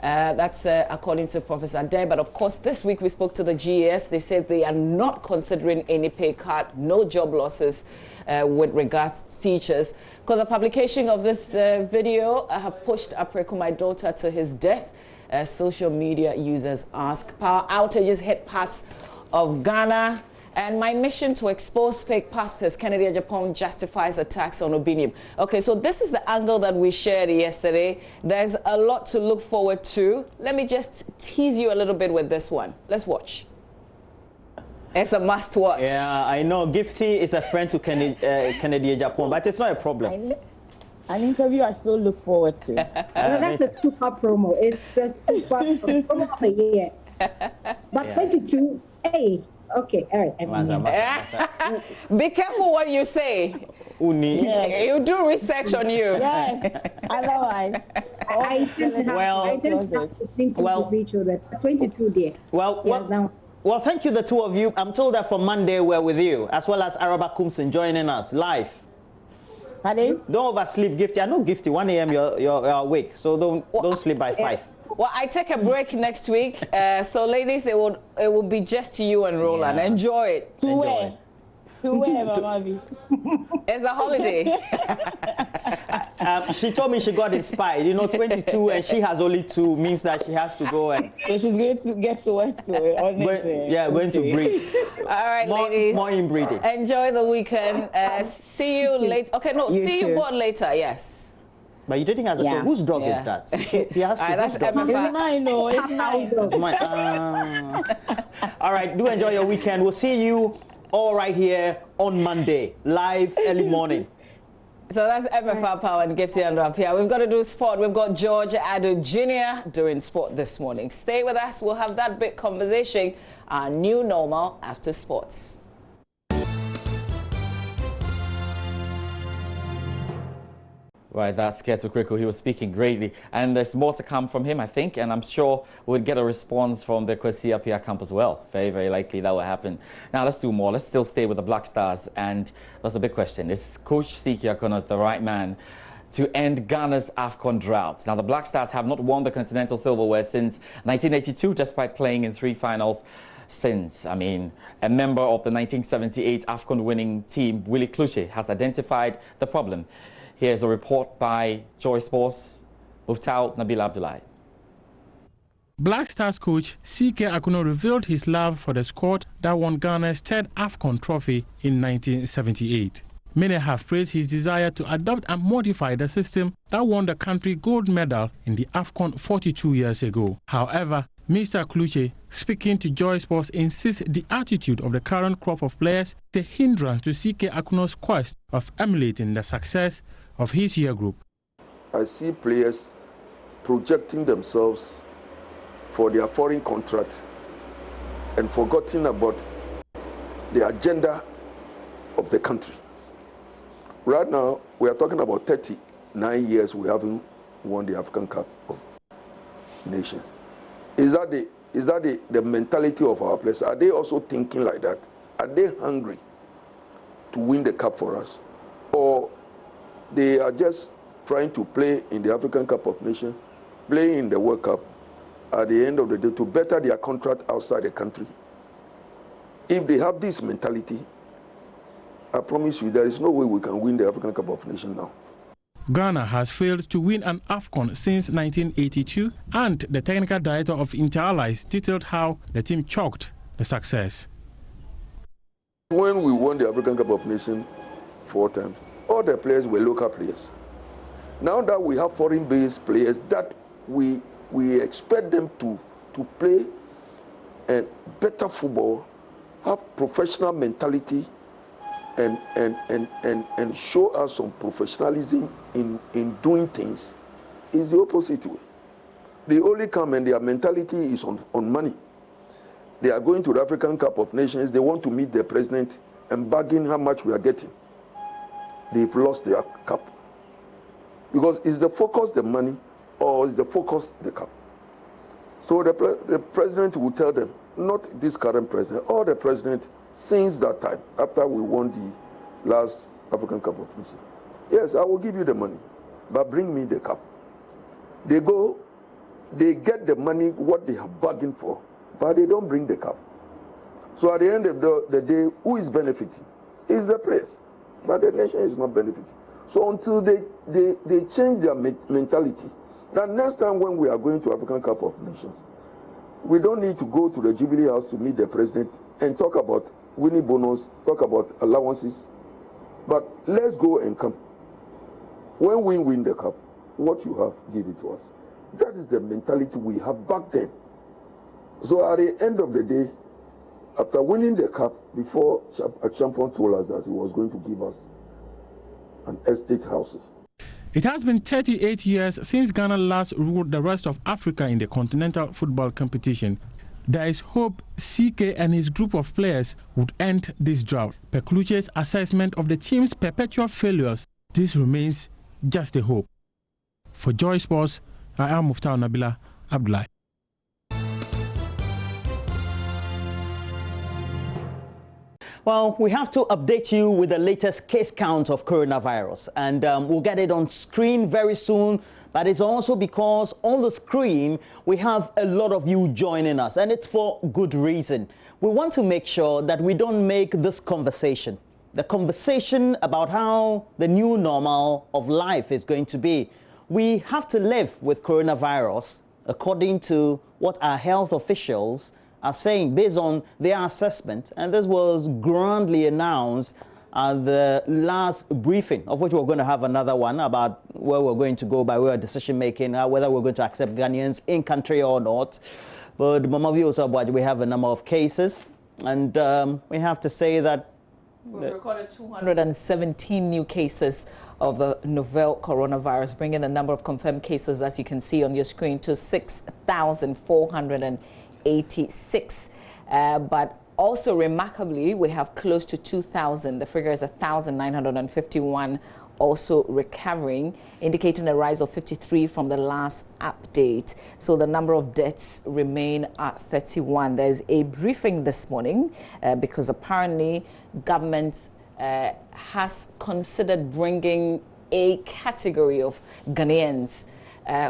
That's according to Professor Adair. But of course, this week we spoke to the GES. They said they are not considering any pay cut, no job losses with regards to teachers. Because the publication of this video have pushed Apreku, my daughter, to his death. Social media users ask. Power outages hit parts of Ghana. And my mission to expose fake pastors, Kennedy Japan justifies attacks on Obinium. Okay, so this is the angle that we shared yesterday. There's a lot to look forward to. Let me just tease you a little bit with this one. Let's watch. It's a must watch. Yeah, I know. Gifty is a friend to Kennedy Japan, but it's not a problem. An interview I still look forward to. That's a super promo. It's a super promo of the year. But 22, hey. Okay, all right. Be careful what you say. Yes. You do research on you. Yes. Otherwise. I didn't have to think to reach over 22 there. Well, thank you, the two of you. I'm told that for Monday we're with you, as well as Araba Kumsin joining us live. Pardon? Don't oversleep, Gifty. I know Gifty. 1 a.m. you're awake, so don't sleep by 5. Well, I take a break next week, so ladies, it will be just you and Roland. Yeah. Enjoy it. To where, Mama? It's a holiday. She told me she got inspired. 22, and she has only 2 means that she has to go and. So she's going to get to work going to breed. All right, ladies. More inbreeding. Enjoy the weekend. See you later. Okay, no, see you both later. Yes. But you didn't ask whose dog is that? He asked me, that's dog? It's mine, no. It's mine. All right, do enjoy your weekend. We'll see you all right here on Monday, live early morning. So that's MFR Power and Gifty and up here. We've got to do sport. We've got George Adu Jr. doing sport this morning. Stay with us. We'll have that big conversation, our new normal after sports. Right, that's Keto Kriko. He was speaking greatly, and there's more to come from him, I think, and I'm sure we'll get a response from the Kwesi Appiah camp as well. Very, very likely that will happen. Now, let's do more. Let's still stay with the Black Stars, and that's a big question. Is Coach Siki Akonot the right man to end Ghana's AFCON drought? Now, the Black Stars have not won the Continental Silverware since 1982, despite playing in 3 finals. since. I mean, a member of the 1978 AFCON winning team, Willie Kluche, has identified the problem. Here's a report by Joy Sports, Muftau Nabil Abdullahi. Black Stars coach C.K. Akuno revealed his love for the squad that won Ghana's third AFCON trophy in 1978. Many have praised his desire to adopt and modify the system that won the country gold medal in the AFCON 42 years ago. However, Mr. Kluche, speaking to Joy Sports, insists the attitude of the current crop of players is a hindrance to C.K. Akuno's quest of emulating the success of his year group. I see players projecting themselves for their foreign contract and forgetting about the agenda of the country. Right now, we are talking about 39 years we haven't won the African Cup of Nations. Is that the mentality of our players? Are they also thinking like that? Are they hungry to win the cup for us? Or they are just trying to play in the African Cup of Nations, play in the World Cup, at the end of the day to better their contract outside the country? If they have this mentality, I promise you there is no way we can win the African Cup of Nations now. Ghana has failed to win an AFCON since 1982, and the technical director of Inter-Allies detailed how the team chalked the success. When we won the African Cup of Nations 4 times, all the players were local players. Now that we have foreign-based players that we expect them to play a better football, have professional mentality, and show us some professionalism in doing things, is the opposite way. They only come and their mentality is on money. They are going to the African Cup of Nations, they want to meet the president and bargain how much we are getting. They've lost their cup. Because is the focus the money, or is the focus the cup? So the president will tell them, not this current president, all the presidents since that time, after we won the last African Cup of Nations. Yes, I will give you the money, but bring me the cup. They go, they get the money, what they have bargained for, but they don't bring the cup. So at the end of the day, who is benefiting? Is the players, but the nation is not benefiting. So until they change their mentality, that next time when we are going to African Cup of Nations, we don't need to go to the Jubilee House to meet the president and talk about winning bonus, talk about allowances, but let's go and come. When we win the cup, what you have, give it to us. That is the mentality we have back then. So at the end of the day, after winning the cup, before a champion told us that he was going to give us an estate house. It has been 38 years since Ghana last ruled the rest of Africa in the continental football competition. There is hope CK and his group of players would end this drought. Per Kluche's assessment of the team's perpetual failures, this remains just a hope. For Joy Sports, I am Muftau Nabil Abdullahi. Well, we have to update you with the latest case count of coronavirus, and we'll get it on screen very soon. But it's also because on the screen, we have a lot of you joining us, and it's for good reason. We want to make sure that we don't make this conversation, the conversation about how the new normal of life is going to be. We have to live with coronavirus according to what our health officials are saying based on their assessment, and this was grandly announced at the last briefing, of which we're going to have another one about where we're going to go by way of decision making, whether we're going to accept Ghanaians in country or not. But Mama Vi also, we have a number of cases, and we have to say that we've recorded 217 new cases of the novel coronavirus, bringing the number of confirmed cases, as you can see on your screen, to 6,486. But also remarkably, we have close to 2,000. The figure is 1,951 also recovering, indicating a rise of 53 from the last update. So the number of deaths remain at 31. There's a briefing this morning because apparently government has considered bringing a category of Ghanaians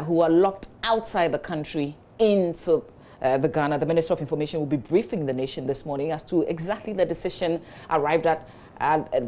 who are locked outside the country into the Ghana. The Minister of Information will be briefing the nation this morning as to exactly the decision arrived at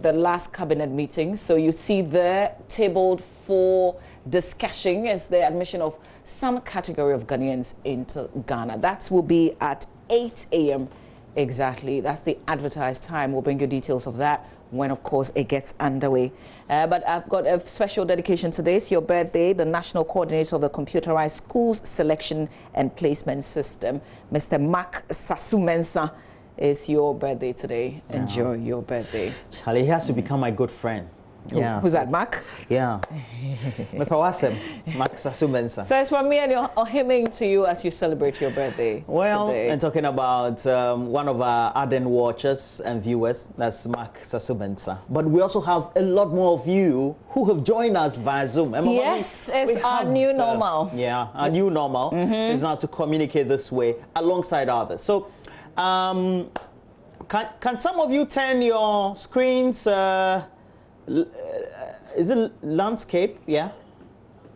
the last cabinet meeting. So you see there tabled for discussion is the admission of some category of Ghanaians into Ghana. That will be at 8 a.m. exactly. That's the advertised time. We'll bring you details of that when, of course, it gets underway. But I've got a special dedication today. It's your birthday. The National Coordinator of the Computerized Schools Selection and Placement System, Mr. Mark Sasumensa, it's your birthday today. Yeah. Enjoy your birthday. Charlie, he has to become my good friend. Yeah. Who's that, Mark? Yeah. Mark Sasumensa. So it's from me and your hymning to you as you celebrate your birthday. Well, today. And talking about one of our ardent watchers and viewers, that's Mark Sasumensa. But we also have a lot more of you who have joined us via Zoom. Yes, it's our new normal. Yeah, our new normal is now to communicate this way alongside others. So, can some of you turn your screens? Is it landscape? Yeah,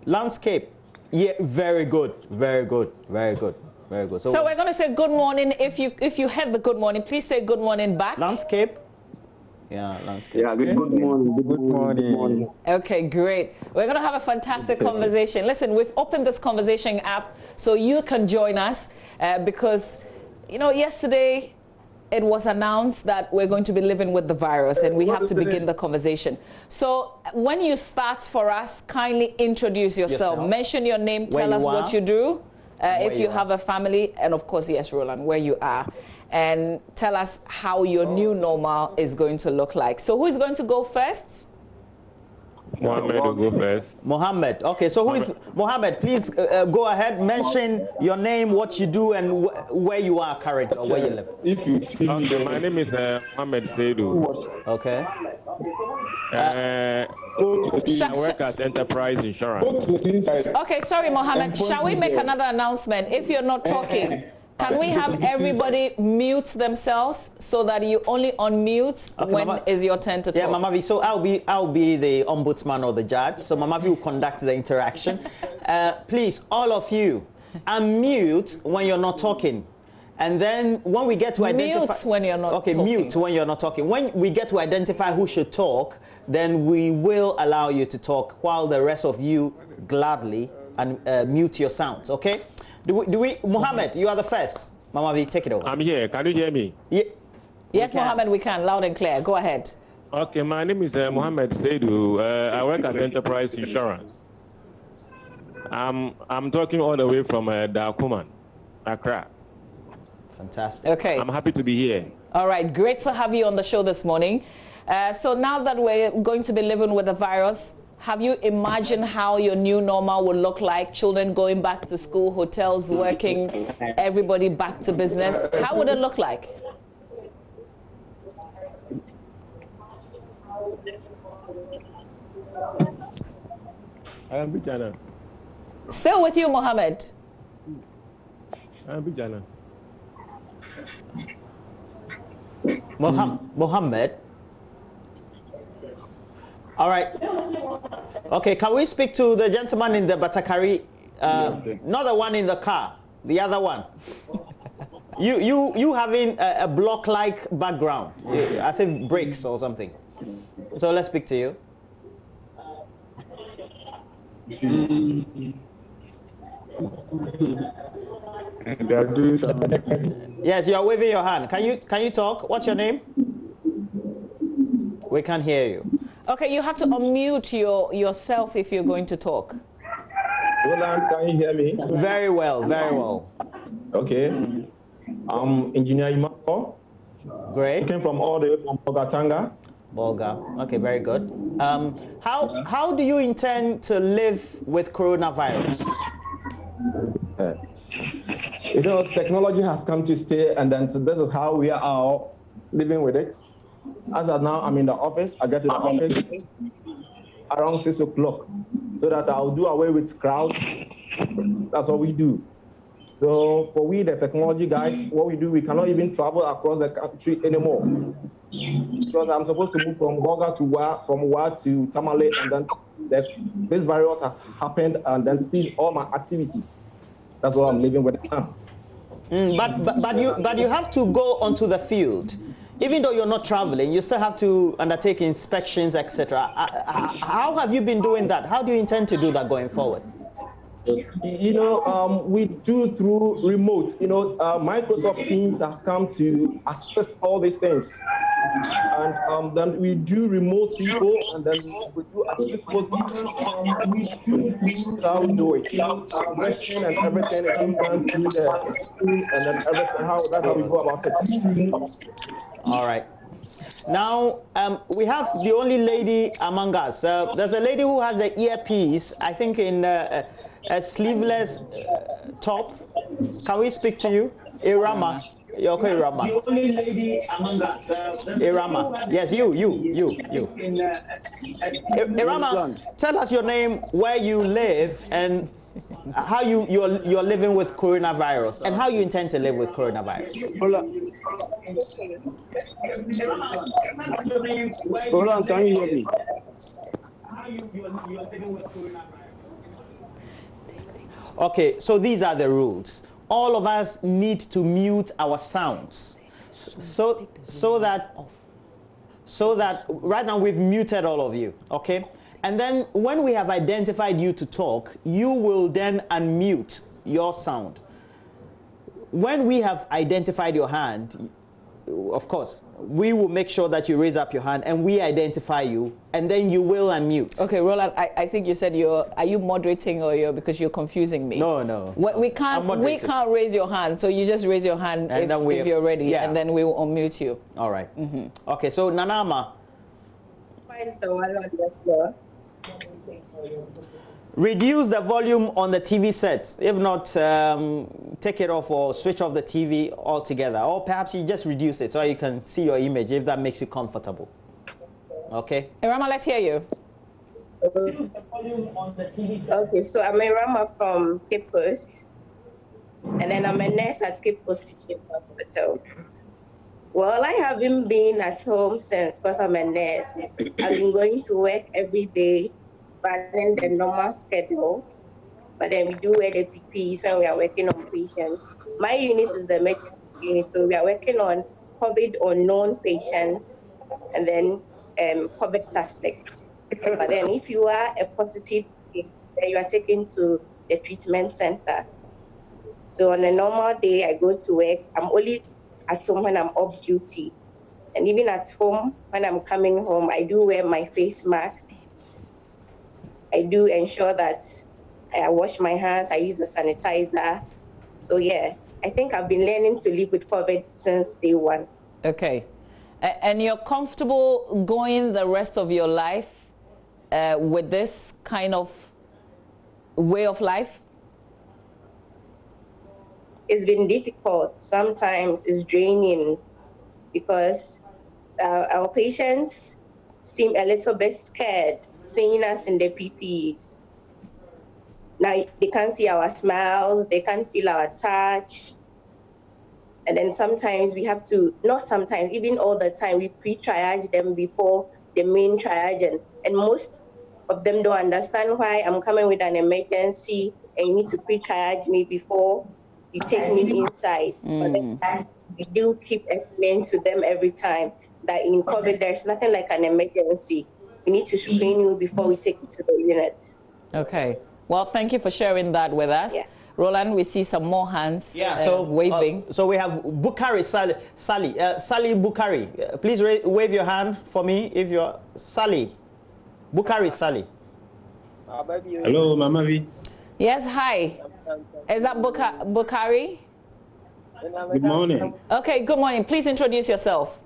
landscape. Yeah, very good, very good, very good, very good. So we're going to say good morning. If you heard the good morning, please say good morning back. Landscape. Yeah, landscape. Yeah, good morning. Good morning. Okay, great. We're going to have a fantastic conversation. Listen, we've opened this conversation app so you can join us because, you know, yesterday it was announced that we're going to be living with the virus and we have to begin the conversation. So when you start for us, kindly introduce yourself. Mention your name, tell us what you do, if you have a family, and of course, yes, Roland, where you are. And tell us how your new normal is going to look like. So who is going to go first? Mohammed will go first. Mohammed. Okay, so who is Mohammed? Please go ahead. Mention your name, what you do, and where you are currently, or where you live. If you see my name is Mohammed Seidu. Okay. I work at Enterprise Insurance. Okay, sorry, Mohammed. Shall we make another announcement? If you're not talking, can we have everybody mute themselves so that you only unmute when is your turn to talk? Yeah, Mama V. So I'll be the ombudsman or the judge. So Mama V will conduct the interaction. Please, all of you, unmute when you're not talking. And then when we get to identify... Mute when you're not talking. Okay, mute when you're not talking. When we get to identify who should talk, then we will allow you to talk while the rest of you gladly mute your sounds, okay? Do we Mohammed, you are the first. Mama V, take it over. I'm here. Can you hear me? Yeah. Yes, Mohammed, we can. Loud and clear. Go ahead. Okay, my name is Mohammed Seidu. I work at Enterprise Insurance. I'm talking all the way from Dakuman, Accra. Fantastic. Okay. I'm happy to be here. All right, great to have you on the show this morning. So now that we're going to be living with the virus, have you imagined how your new normal will look like? Children going back to school, hotels working, everybody back to business. How would it look like? Still with you, Mohammed. Mohammed. All right. Okay, can we speak to the gentleman in the Batakari? Not the one in the car, the other one. You having a block-like background, as if bricks or something. So let's speak to you. They are doing something. Yes, you are waving your hand. Can you talk? What's your name? We can't hear you. Okay, you have to unmute yourself if you're going to talk. Roland, can you hear me? Very well, very well. Okay. I'm Engineer Imako. Great. I came from all the way from Bogatanga. Bolga. Okay, very good. How do you intend to live with coronavirus? You know, technology has come to stay, and then this is how we are all living with it. As of now, I'm in the office. I get to the office around 6 o'clock so that I'll do away with crowds. That's what we do. So for we, the technology guys, what we do, we cannot even travel across the country anymore. Because I'm supposed to move from Boga to from Wa to Tamale, and then this virus has happened and then seized all my activities. That's what I'm living with now. But you have to go onto the field. Even though you're not traveling, you still have to undertake inspections, etc. How have you been doing that? How do you intend to do that going forward? You know, we do through remote. You know, Microsoft Teams has come to assist all these things. And then we do remote people, and then we do assist both people. How we do it. Question and everything is being done through the screen, and then everything, that's how we go about it. All right. Now, we have the only lady among us. There's a lady who has the earpiece, I think in a sleeveless top. Can we speak to you? Irama. You're okay, Irama. The only lady among us. Irama. Yes, you. Irama, tell us your name, where you live, and how you're living with coronavirus, and how you intend to live with coronavirus. Hold on, can you hear me? Okay, so these are the rules. All of us need to mute our sounds, so that right now we've muted all of you. Okay, and then when we have identified you to talk, you will then unmute your sound. When we have identified your hand, of course, we will make sure that you raise up your hand and we identify you, and then you will unmute. Okay, Roland, I think you said are you moderating or because you're confusing me? No. We can't raise your hand, so you just raise your hand if you're ready, and then we will unmute you. All right. Okay, so Nanama. Reduce the volume on the TV set. If not, take it off or switch off the TV altogether. Or perhaps you just reduce it so you can see your image if that makes you comfortable. Okay? Irama, let's hear you. Okay, so I'm Irama from Cape Coast. And then I'm a nurse at Cape Coast Teaching Hospital. Well, I haven't been at home since because I'm a nurse. I've been going to work every day, running the normal schedule, but then we do wear the PPEs when we are working on patients. My unit is the emergency unit, so we are working on COVID unknown patients and then COVID suspects. But then if you are a positive case, then you are taken to the treatment center. So on a normal day, I go to work. I'm only at home when I'm off duty. And even at home, when I'm coming home, I do wear my face mask. I do ensure that I wash my hands, I use the sanitizer. So yeah, I think I've been learning to live with COVID since day one. Okay. And you're comfortable going the rest of your life with this kind of way of life? It's been difficult. Sometimes it's draining because our patients seem a little bit scared seeing us in the PPEs. Now they can't see our smiles, they can't feel our touch. And then sometimes we have to, not sometimes, even all the time, we pre-triage them before the main triage. And most of them don't understand why I'm coming with an emergency and you need to pre-triage me before you take me inside. But then we do keep explaining to them every time that in COVID, there's nothing like an emergency. We need to screen you before we take you to the unit. Okay. Well, thank you for sharing that with us. Yeah. Roland, we see some more hands waving. So we have Bukari Sally Bukari. Please wave your hand for me if you're Sally. Bukari Sally. Hello, Mama V. Yes, hi. Is that Bukari? Good morning. Okay, good morning. Please introduce yourself.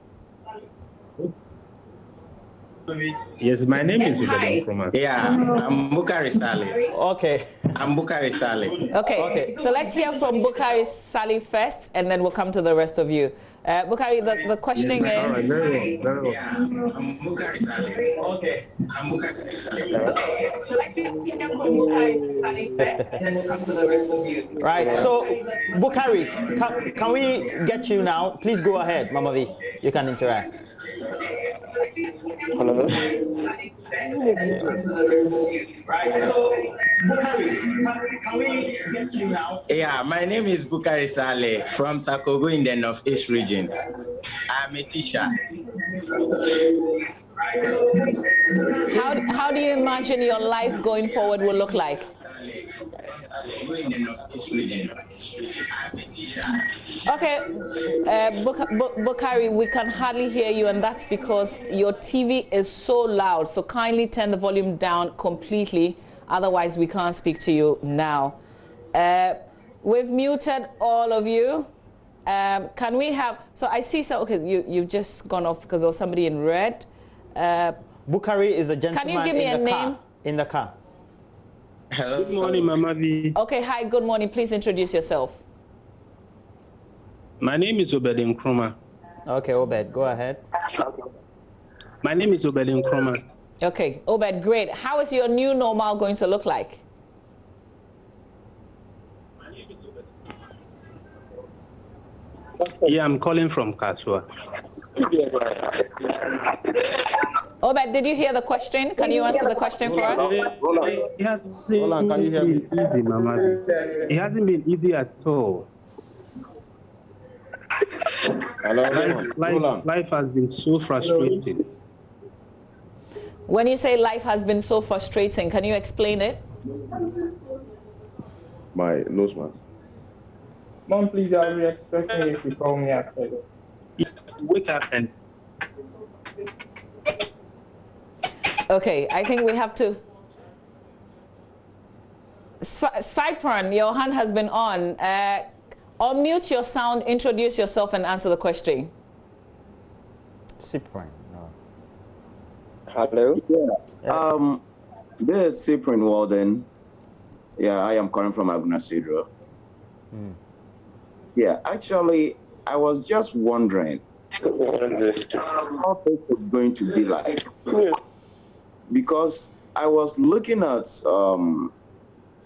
Yes, my name is Ibrahim from Yeah, I'm Bukari Sally. Okay. I'm Bukari Sally. Okay, so let's hear from Bukari Sally first, and then we'll come to the rest of you. Bukari, the question is... All right, very well. Yeah, I'm Bukari Sally. Okay. I'm Bukari Sally. Okay, so let's hear from Bukari Sally first, and then we'll come to the rest of you. Right, so Bukari, can we get you now? Please go ahead, Mama V. You can interact. Hello. Yeah, my name is Bukari Saleh from Sakogo in the Northeast region. I'm a teacher. How do you imagine your life going forward will look like? Okay, Bukari, we can hardly hear you, and that's because your TV is so loud. So kindly turn the volume down completely. Otherwise, we can't speak to you now. We've muted all of you. Can we have, so I see, so okay, you've just gone off because there was somebody in red. Bukari is a gentleman. Can you give me a name? In the car. Good morning, Mama V. Okay, hi, good morning. Please introduce yourself. My name is Obed Nkrumah. Okay, Obed, go ahead. My name is Obed Nkrumah. Okay, Obed, great. How is your new normal going to look like? Yeah, I'm calling from Kasua. Obed, did you hear the question? Can you answer the question for us? It hasn't been easy, Mama V. It hasn't been easy at all. Life has been so frustrating. When you say life has been so frustrating, can you explain it? My nose mask. Mom, please, I'll be expecting you to call me after. What happened? Okay, I think we have to. Cypron, your hand has been on. Unmute your sound, introduce yourself, and answer the question. Cypron, no. Hello. Yeah. This is Cypron Walden. Yeah, I am calling from Agunasidro. Yeah, actually, I was just wondering how this is going to be like. Because I was looking at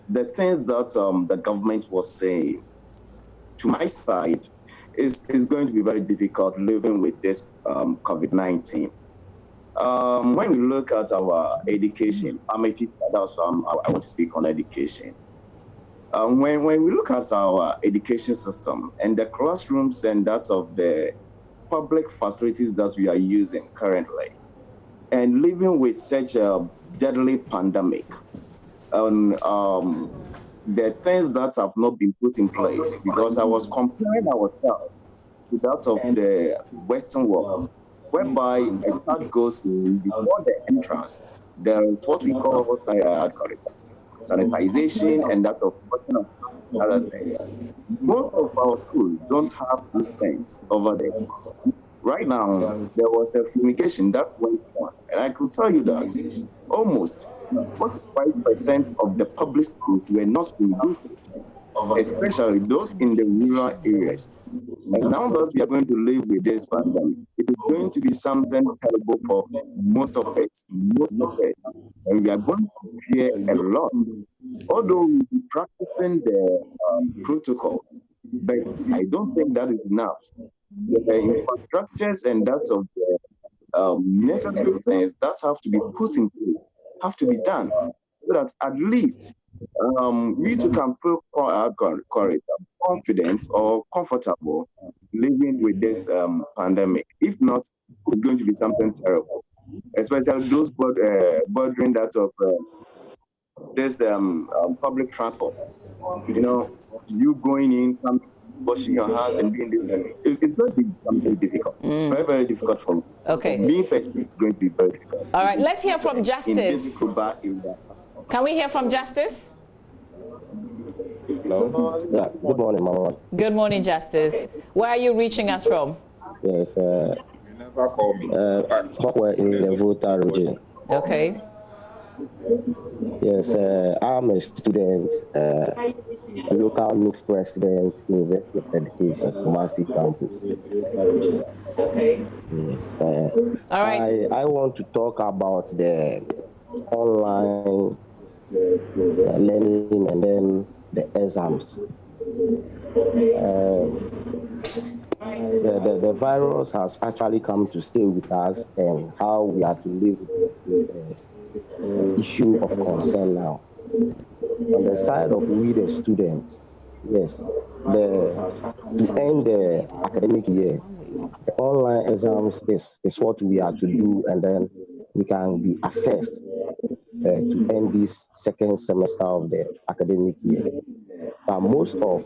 the things that the government was saying. To my side, it's going to be very difficult living with this COVID-19. When we look at our education, I'm a teacher, that's I want to speak on education. When we look at our education system and the classrooms and that of the public facilities that we are using currently, and living with such a deadly pandemic, the things that have not been put in place, because I was comparing ourselves to that of the Western world, whereby a child goes in before the entrance, there is what we call sanitization and that of other things. Most of our schools don't have these things over there. Right now, there was a fumigation that went on, and I could tell you that almost 45% of the public schools were not fumigated, especially those in the rural areas. And now that we are going to live with this pandemic, it is going to be something terrible for most of it, and we are going to fear a lot. Although we'll be practicing the protocol, but I don't think that is enough. The infrastructures and that of the necessary things that have to be put in place have to be done, so that at least we too can feel confident or comfortable living with this pandemic. If not, it's going to be something terrible, especially those bordering that of this public transport. You know, you going in, washing your hands and doing this, it's going to be something difficult. Very, very difficult for me. Okay. Me personally, it's going to be very difficult. All right, let's hear from Justice. Can we hear from Justice? Hello. Yeah. Good morning, Mama. Good morning, Justice. Where are you reaching us from? Yes. You never call me. We're in the Volta region. Okay. Yes, I'm a student, a local mixed president, University of Education, Kumasi campus. Okay. Yes. All right. I want to talk about the online learning and then the exams. the virus has actually come to stay with us, and how we are to live with the issue of concern now. On the side of we the students, yes, to end the academic year, the online exams is what we are to do, and then we can be assessed to end this second semester of the academic year. But most of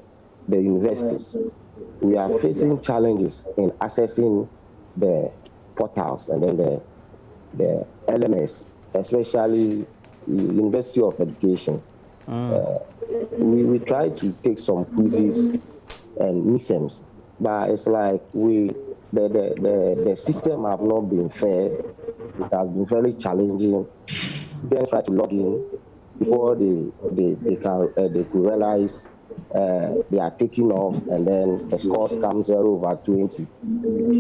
the universities, we are facing challenges in accessing the portals and then the LMS, especially the University of Education. We try to take some quizzes and NISEMs, but it's like the system have not been fair. It has been very challenging. Students try to log in before they could realize they are taking off, and then the scores come 0/20.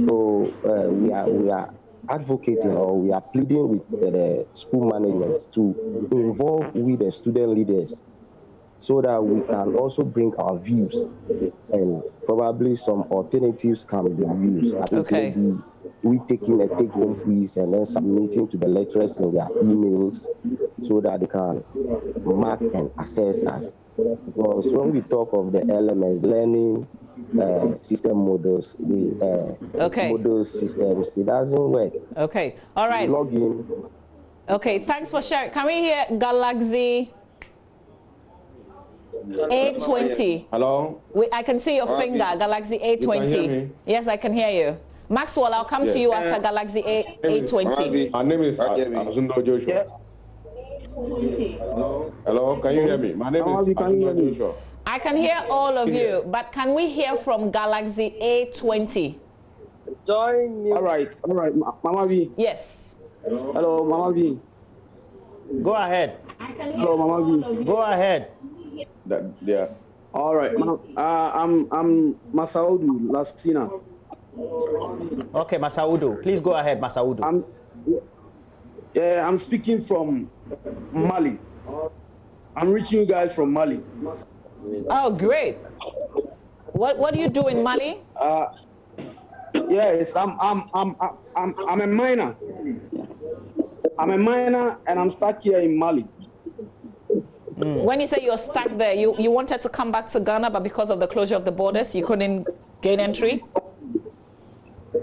So we are advocating, or we are pleading with the school management to involve with the student leaders, so that we can also bring our views, and probably some alternatives can be used. I think maybe we taking a take-home quiz and then submitting to the lecturers in their emails, so that they can mark and assess us. Because when we talk of the LMS, learning system models, the model systems, it doesn't work. Okay, all right. Log in. Okay, thanks for sharing. Can we hear Galaxy A20? Hello? I can see your finger, Galaxy A20. You can hear me? Yes, I can hear you. Maxwell, I'll come to you after Galaxy A20. My name is Azundo Joshua. Hello, can you hear me? My name is Azundo Joshua. I can hear all of you, but can we hear from Galaxy A20? Join me. All right, Mama V. Yes. Hello, Mama V. Go ahead. Hello, Mama V. Go ahead. Yeah. All right, I'm Masaudu Lastina. Okay, Masaudu. Please go ahead, Masaudu. I'm speaking from Mali. I'm reaching you guys from Mali. Oh, great. What do you do in Mali? Yes, I'm a miner. I'm a miner, and I'm stuck here in Mali. When you say you're stuck there, you wanted to come back to Ghana, but because of the closure of the borders, you couldn't gain entry?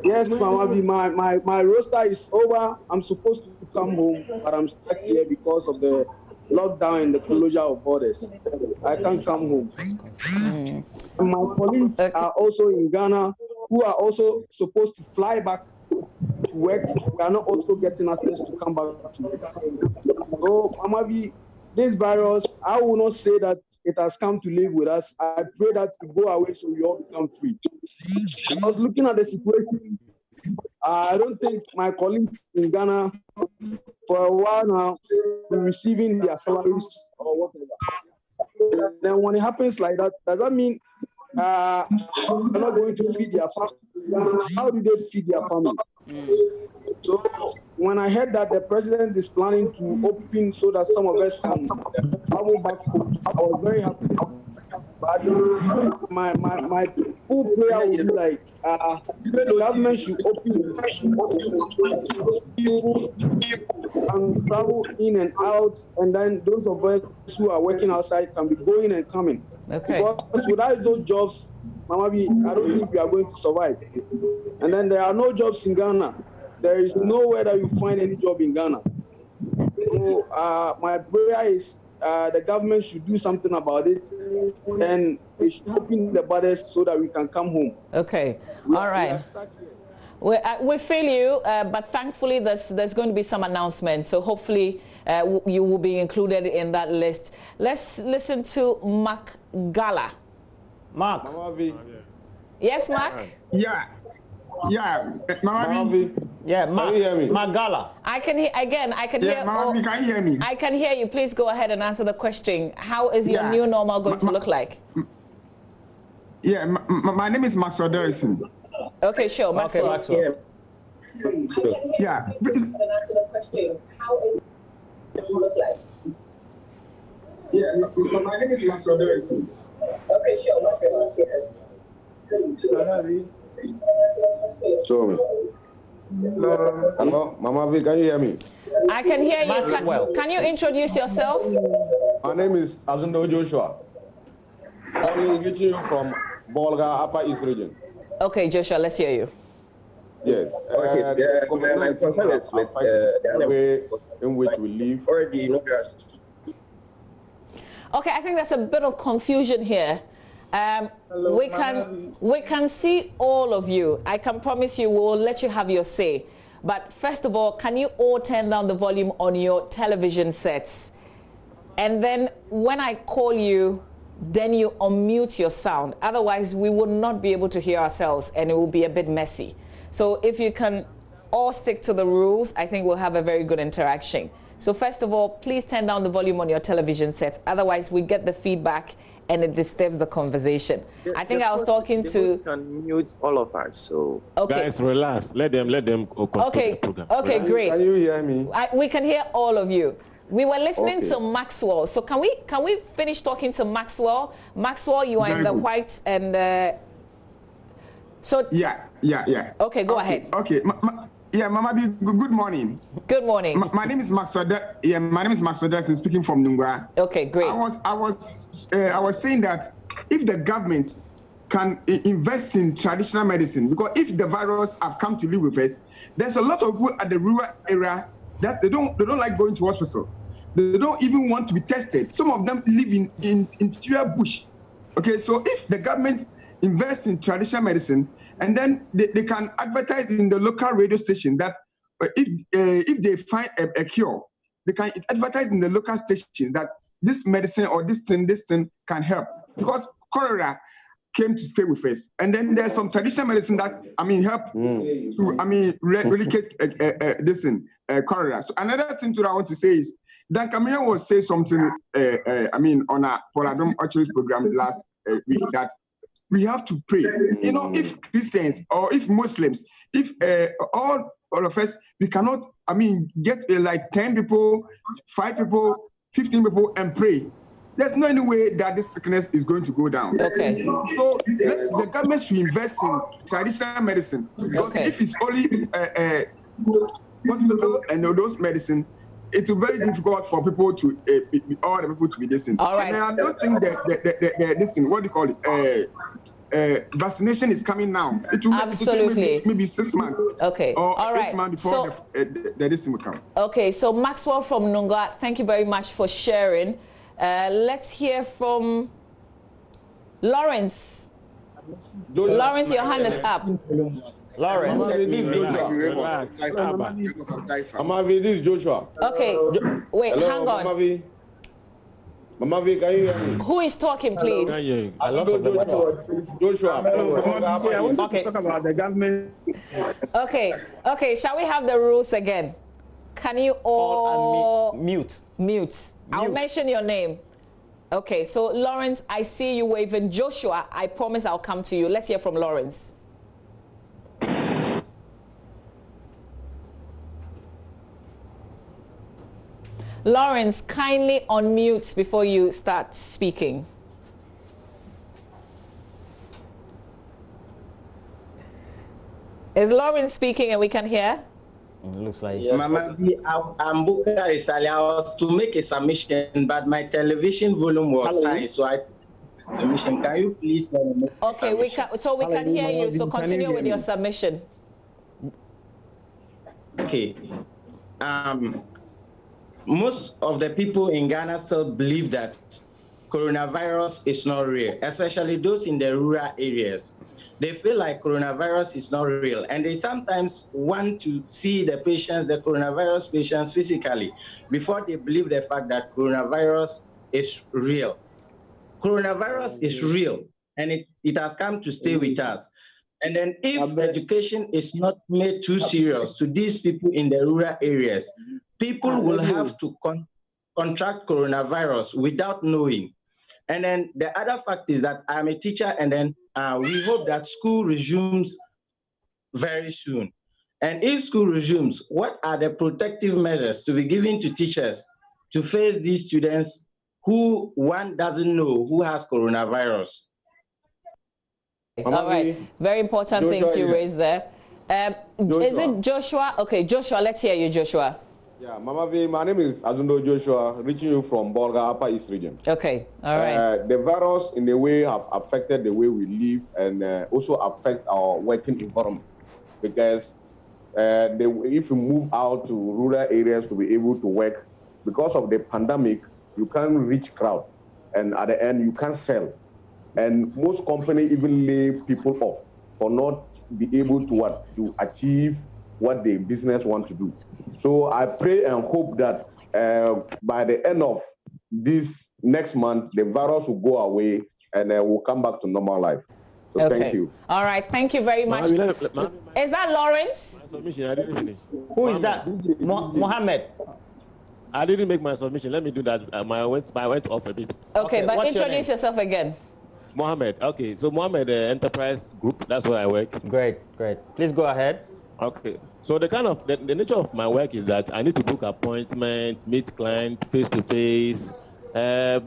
Yes, Mama V, my roster is over. I'm supposed to come home, but I'm stuck here because of the lockdown and the closure of borders. I can't come home. And my colleagues are also in Ghana, who are also supposed to fly back to work. We are not also getting access to come back to work. So, Mama V, this virus, I will not say that it has come to live with us. I pray that it go away so we all become free. I was looking at the situation. I don't think my colleagues in Ghana for a while now will be receiving their salaries or whatever. And then when it happens like that, does that mean they're not going to feed their family? How do they feed their family? So when I heard that the president is planning to open so that some of us can travel back home, I was very happy. But my full prayer would be like, the government should open people and travel in and out, and then those of us who are working outside can be going and coming. Okay. Because without those jobs, Mama B, I don't think we are going to survive. And then there are no jobs in Ghana. There is nowhere that you find any job in Ghana. So my prayer is the government should do something about it, and they should open the borders so that we can come home. Okay, all right. We feel you, but thankfully there's going to be some announcements, so hopefully you will be included in that list. Let's listen to Mark Gala. Mark. Yes, Mark? Yeah, Mama V. Yeah, Mark. Mark Gala. I can hear again. I can hear. Mama V, can you hear me? I can hear you. Please go ahead and answer the question. How is your new normal going to look like? Yeah, my name is Maxwell Derrickson. Okay, sure, Maxwell. Okay, Maxwell. Yeah. Answer the question. How is it look like? Yeah, my name is Maxwell Derrickson. Okay, sure, Maxwell. Show me. Hello, Mama V, can you hear me? I can hear you. Maxwell. Can you introduce yourself? My name is Azundo Joshua. I'm reaching you from Bolga, Upper East Region. Okay, Joshua, let's hear you. Yes. My concern is with the way in which we live. Okay, I think there's a bit of confusion here. We can see all of you. I can promise you we will let you have your say. But first of all, can you all turn down the volume on your television sets? And then when I call you, then you unmute your sound. Otherwise, we will not be able to hear ourselves and it will be a bit messy. So if you can all stick to the rules, I think we'll have a very good interaction. So first of all, please turn down the volume on your television sets. Otherwise, we get the feedback and it disturbs the conversation. I think I was talking to... can mute all of us, so... Okay. Guys, relax. Let them okay. the program. Okay, great. Can you hear me? We can hear all of you. We were listening to Maxwell. So can we finish talking to Maxwell? Maxwell, you are in the white and... so... Yeah. Okay, go ahead. Okay. Yeah, Mama B, good morning. Good morning. My name is Maxwell. Yeah, my name is Maxwell. I'm speaking from Nungwa. Okay, great. I was saying that if the government can invest in traditional medicine, because if the virus have come to live with us, there's a lot of people at the rural area that they don't like going to hospital. They don't even want to be tested. Some of them live in interior bush. Okay, so if the government invests in traditional medicine, and then they can advertise in the local radio station that if they find a cure, they can advertise in the local station that this medicine or this thing can help. Because cholera came to stay with us. And then there's some traditional medicine that, help to, eradicate cholera. So another thing I want to say is, Dan Camilla was say something, on a Poladom Archery program last week that we have to pray. You know, if Christians or if Muslims, if all of us, we cannot, get like 10 people, 5 people, 15 people and pray. There's no any way that this sickness is going to go down. Okay. So the government should invest in traditional medicine. Because if it's only hospital and those medicine, it's very difficult for people to all the people to be listening. All right. And I don't think that this thing, what do you call it? Vaccination is coming now. It will Absolutely. maybe 6 months. Okay. Or all 8 right. months before this thing will come. Okay. So Maxwell from Nunga, thank you very much for sharing. Let's hear from Lawrence. Lawrence, your hand is up. Lawrence. Mama V, this is Joshua. Okay, wait, Hello, hang on. Mama V, can you hear me? Who is talking, please? Joshua. I want to talk about the government. Okay, shall we have the rules again? Can you all mute? I'll mention your name. Okay, so Lawrence, I see you waving. Joshua, I promise I'll come to you. Let's hear from Lawrence. Lawrence, kindly unmute before you start speaking. Is Lawrence speaking and we can hear? It looks like yes. Mama, I'm Buka Isali. I was to make a submission, but my television volume was high, so I submission. Can you please okay, we can hear you, so continue with your submission. Okay. Most of the people in Ghana still believe that coronavirus is not real, especially those in the rural areas. They feel like coronavirus is not real, and they sometimes want to see the coronavirus patients physically before they believe the fact that coronavirus is real. Coronavirus is real, and it has come to stay with us. And then if education is not made too serious to these people in the rural areas, people will have to contract coronavirus without knowing. And then the other fact is that I'm a teacher, and then we hope that school resumes very soon. And if school resumes, what are the protective measures to be given to teachers to face these students who one doesn't know who has coronavirus? All right. Very important Joshua, things you raised there. Is it Joshua? Okay, Joshua, let's hear you, Joshua. Yeah, Mama V, my name is Azundo Joshua, reaching you from Bolga, Upper East Region. Okay, all right. The virus, in a way, have affected the way we live and also affect our working environment. Because if you move out to rural areas to be able to work, because of the pandemic, you can't reach crowd. And at the end, you can't sell. And most companies even lay people off for not be able to achieve what the business want to do. So I pray and hope that by the end of this next month, the virus will go away and we'll come back to normal life. So okay. Thank you. All right, thank you very much. Is that Lawrence? My submission, I didn't finish. Who is that? Mohammed. I didn't make my submission. Let me do that. I went off a bit. Okay, but introduce yourself again. Mohammed. Okay, so Mohammed Enterprise Group, that's where I work. Great. Please go ahead. Okay, so the nature of my work is that I need to book appointment, meet client face to face.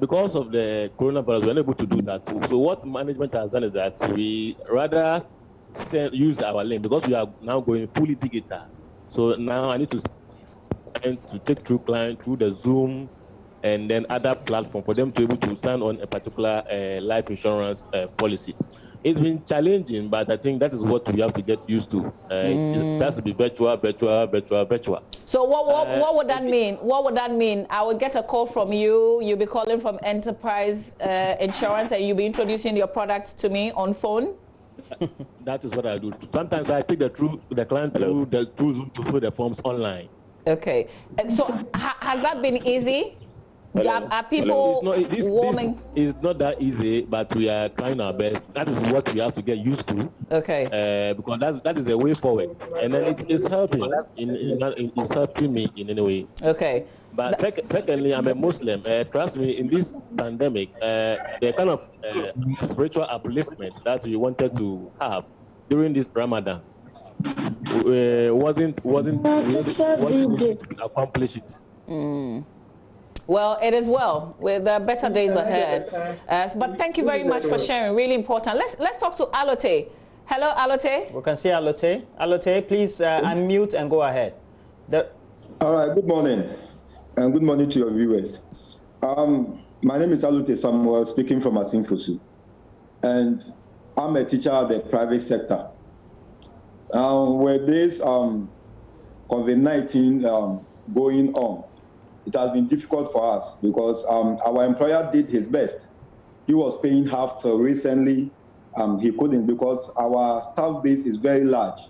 Because of the coronavirus, we're unable to do that too. So what management has done is that we rather use our link because we are now going fully digital. So now I need to take through client through the Zoom and then other platform for them to be able to sign on a particular life insurance policy. It's been challenging, but I think that is what we have to get used to. It has to be virtual. So what would that mean? What would that mean? I would get a call from you. You'll be calling from Enterprise Insurance, and you'll be introducing your product to me on phone. That is what I do. Sometimes I take the client through Zoom to fill the forms online. Okay. And so has that been easy? Are people warming? This is not that easy, but we are trying our best. That is what we have to get used to. Okay. Because that is the way forward, and then it's helping. It's helping me in any way. Okay. But secondly, I'm a Muslim. Trust me, in this pandemic, the kind of spiritual upliftment that we wanted to have during this Ramadan wasn't able to accomplish it. Well, it is well. With better days ahead. But thank you very much for sharing. Really important. Let's talk to Alote. Hello, Alote. We can see Alote. Alote, please unmute and go ahead. All right. Good morning, and good morning to your viewers. My name is Alote Samuel, speaking from Asinfosu, and I'm a teacher at the private sector. With this COVID-19 going on, it has been difficult for us because our employer did his best. He was paying half till recently. He couldn't because our staff base is very large.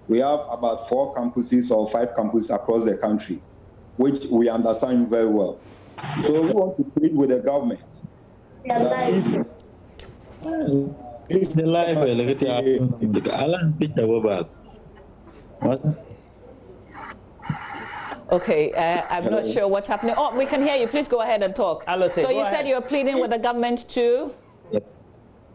We have about 4 campuses or 5 campuses across the country, which we understand very well. So we want to plead with the government. It's the life Okay, I'm not sure what's happening. Oh, we can hear you. Please go ahead and talk. Alote, so you said you're pleading with the government too?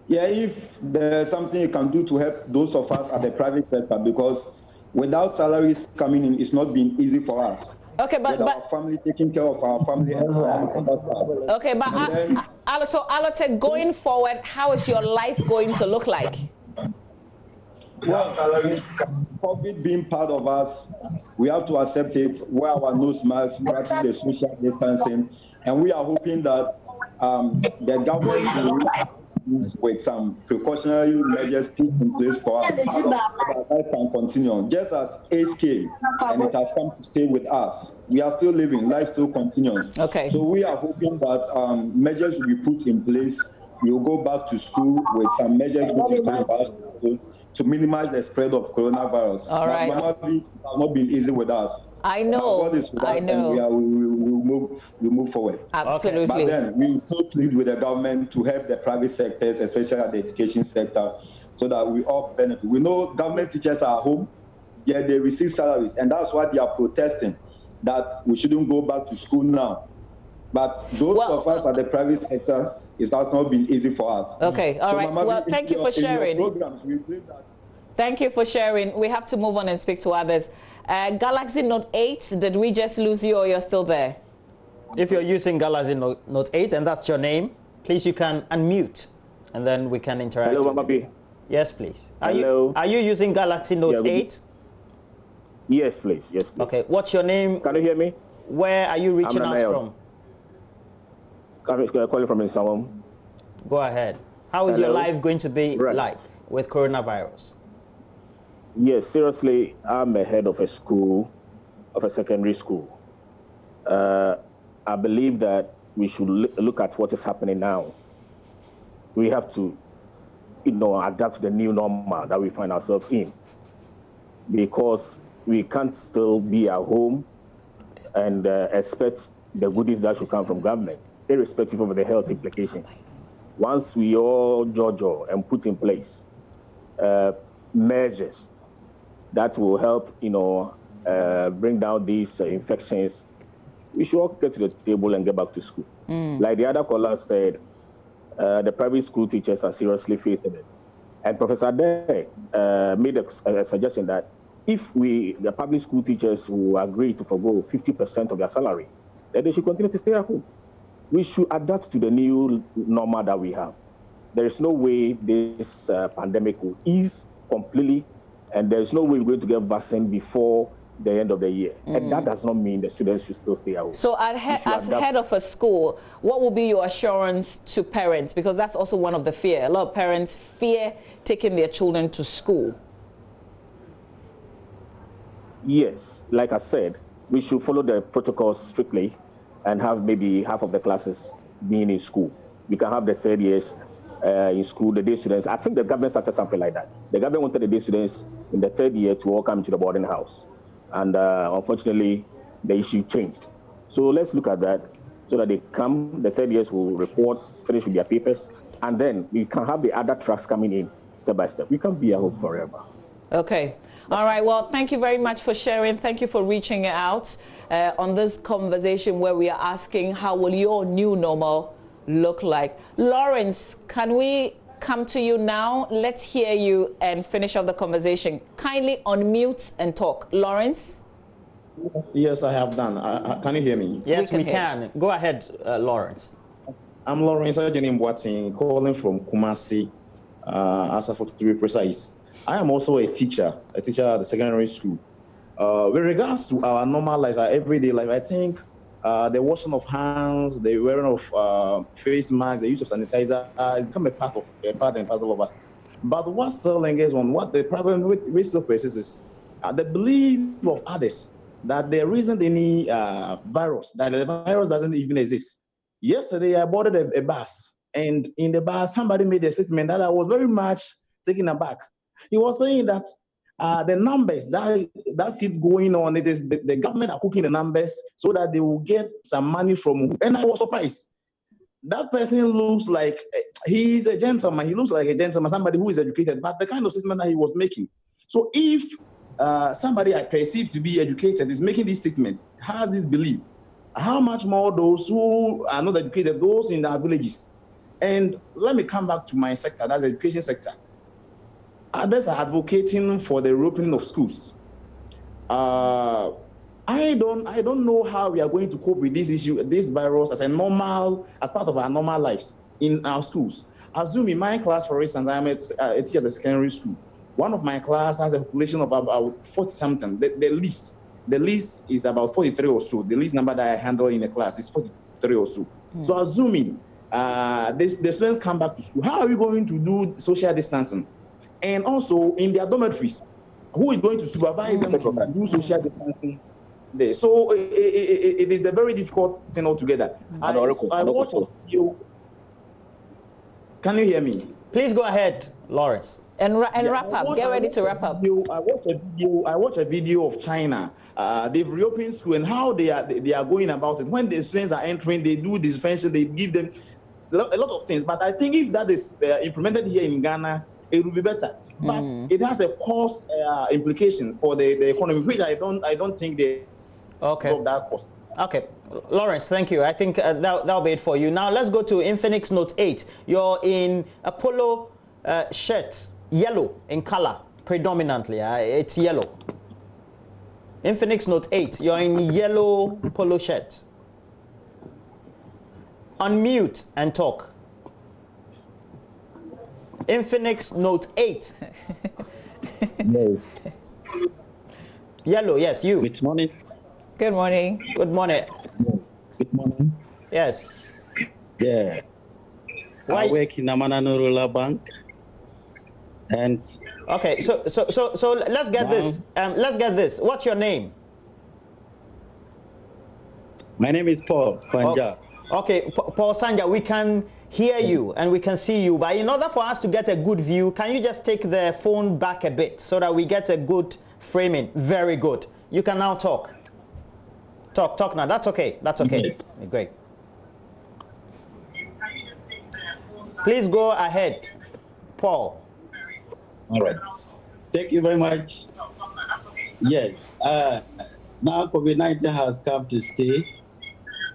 Yeah, if there's something you can do to help those of us at the private sector, because without salaries coming in, it's not been easy for us. Okay, but our family, taking care of our family and other stuff. Okay, but so Alote, going forward, how is your life going to look like? Well, COVID being part of us, we have to accept it, wear our nose masks, practice the social distancing, and we are hoping that the government will with some precautionary measures put in place for us so that life can continue. Just as AIDS came and it has come to stay with us, we are still living, life still continues. Okay. So we are hoping that measures will be put in place. We will go back to school with some measures which is time for us to minimize the spread of coronavirus. All right. But it has not been easy with us. I know. God is with us, I know. And we move forward. Absolutely. But then we will still plead with the government to help the private sectors, especially at the education sector, so that we all benefit. We know government teachers are at home, yet they receive salaries, and that's why they are protesting that we shouldn't go back to school now. But those of us at the private sector, it has not been easy for us. Okay, all right. Well, thank you for sharing. Programs, we believe that. Thank you for sharing. We have to move on and speak to others. Galaxy Note 8, did we just lose you or you're still there? If you're using Galaxy Note 8 and that's your name, please you can unmute and then we can interact. Hello, Mama B. Yes, please. Hello. Are you using Galaxy Note 8? Yes, please. Yes, please. Okay. What's your name? Can you hear me? Where are you reaching us from? I'm calling from Insawam. Go ahead. How is your life going to be like with coronavirus? Yes, seriously, I'm a head of a school, of a secondary school. I believe that we should look at what is happening now. We have to, adapt to the new normal that we find ourselves in, because we can't still be at home and expect the goodies that should come from government, irrespective of the health implications. Once we all judge and put in place measures that will help, bring down these infections, we should all get to the table and get back to school. Like the other callers said, the private school teachers are seriously facing it. And Professor Day made a suggestion that if the public school teachers will agree to forgo 50% of their salary, then they should continue to stay at home. We should adapt to the new normal that we have. There is no way this pandemic will ease completely, and there is no way we're going to get vaccine before the end of the year. And that does not mean the students should still stay at home. So as head of a school, what will be your assurance to parents? Because that's also one of the fear. A lot of parents fear taking their children to school. Yes, like I said, we should follow the protocols strictly and have maybe half of the classes being in school. We can have the third years in school, the day students. I think the government started something like that. The government wanted the day students in the third year to all come to the boarding house. And unfortunately, the issue changed. So let's look at that so that they come, the third years will report, finish with their papers, and then we can have the other tracks coming in step by step. We can't be at home forever. Okay. All right. Well, thank you very much for sharing. Thank you for reaching out on this conversation where we are asking how will your new normal look like. Lawrence, can we come to you now? Let's hear you and finish off the conversation. Kindly unmute and talk. Lawrence? Yes, I have done. Can you hear me? Yes, we can. Go ahead, Lawrence. I'm Lawrence Boating, calling from Kumasi, Asafo to be precise. I am also a teacher at the secondary school. With regards to our normal life, our everyday life, I think the washing of hands, the wearing of face masks, the use of sanitizer has become a part and parcel of us. But what still engages on what the problem with still persists is the belief of others that there isn't any virus, that the virus doesn't even exist. Yesterday, I boarded a bus, and in the bus, somebody made a statement that I was very much taken aback. He was saying that the numbers that keep going on, it is the government are cooking the numbers so that they will get some money from, and I was surprised. That person looks like he's a gentleman. He looks like a gentleman, somebody who is educated, but the kind of statement that he was making. So if somebody I perceive to be educated is making this statement, has this belief, how much more those who are not educated, those in our villages? And let me come back to my sector, that's the education sector. Others are advocating for the reopening of schools. I don't know how we are going to cope with this issue, this virus as part of our normal lives in our schools. Assume in my class, for instance, I'm a teacher at the secondary school. One of my class has a population of about 40 something. The least is about 43 or so. The least number that I handle in a class is 43 or so. So assuming the students come back to school, how are we going to do social distancing? And also in their dormitories, who is going to supervise them to do social distancing there? So it is a very difficult thing altogether. I watched a video. Can you hear me? Please go ahead, Lawrence. And wrap up. Get ready to wrap up. I watched a video of China. They've reopened school and how they are going about it. When the students are entering, they do disinfection, they give them a lot of things. But I think if that is implemented here in Ghana, it will be better. But it has a cost implication for the economy, which I don't think they absorb that cost. Okay, Lawrence, thank you. I think that'll be it for you. Now let's go to Infinix Note 8. You're in a polo shirt, yellow in color, predominantly. It's yellow. Infinix Note 8, you're in yellow polo shirt. Unmute and talk. Infinix Note 8. No. Yellow, yes, you. Good morning. Good morning. Good morning. Good morning. Yes. Yeah. I work in Amanano Rural Bank. And okay, so let's get this. Let's get this. What's your name? My name is Paul Sanja. Okay, Paul Sanja, we can hear you and we can see you, but in order for us to get a good view, can you just take the phone back a bit so that we get a good framing? Very good. You can now talk. Talk now. That's okay. That's okay. Yes. Great. Please go ahead, Paul. All right. Thank you very much. Yes. Now COVID-19 has come to stay.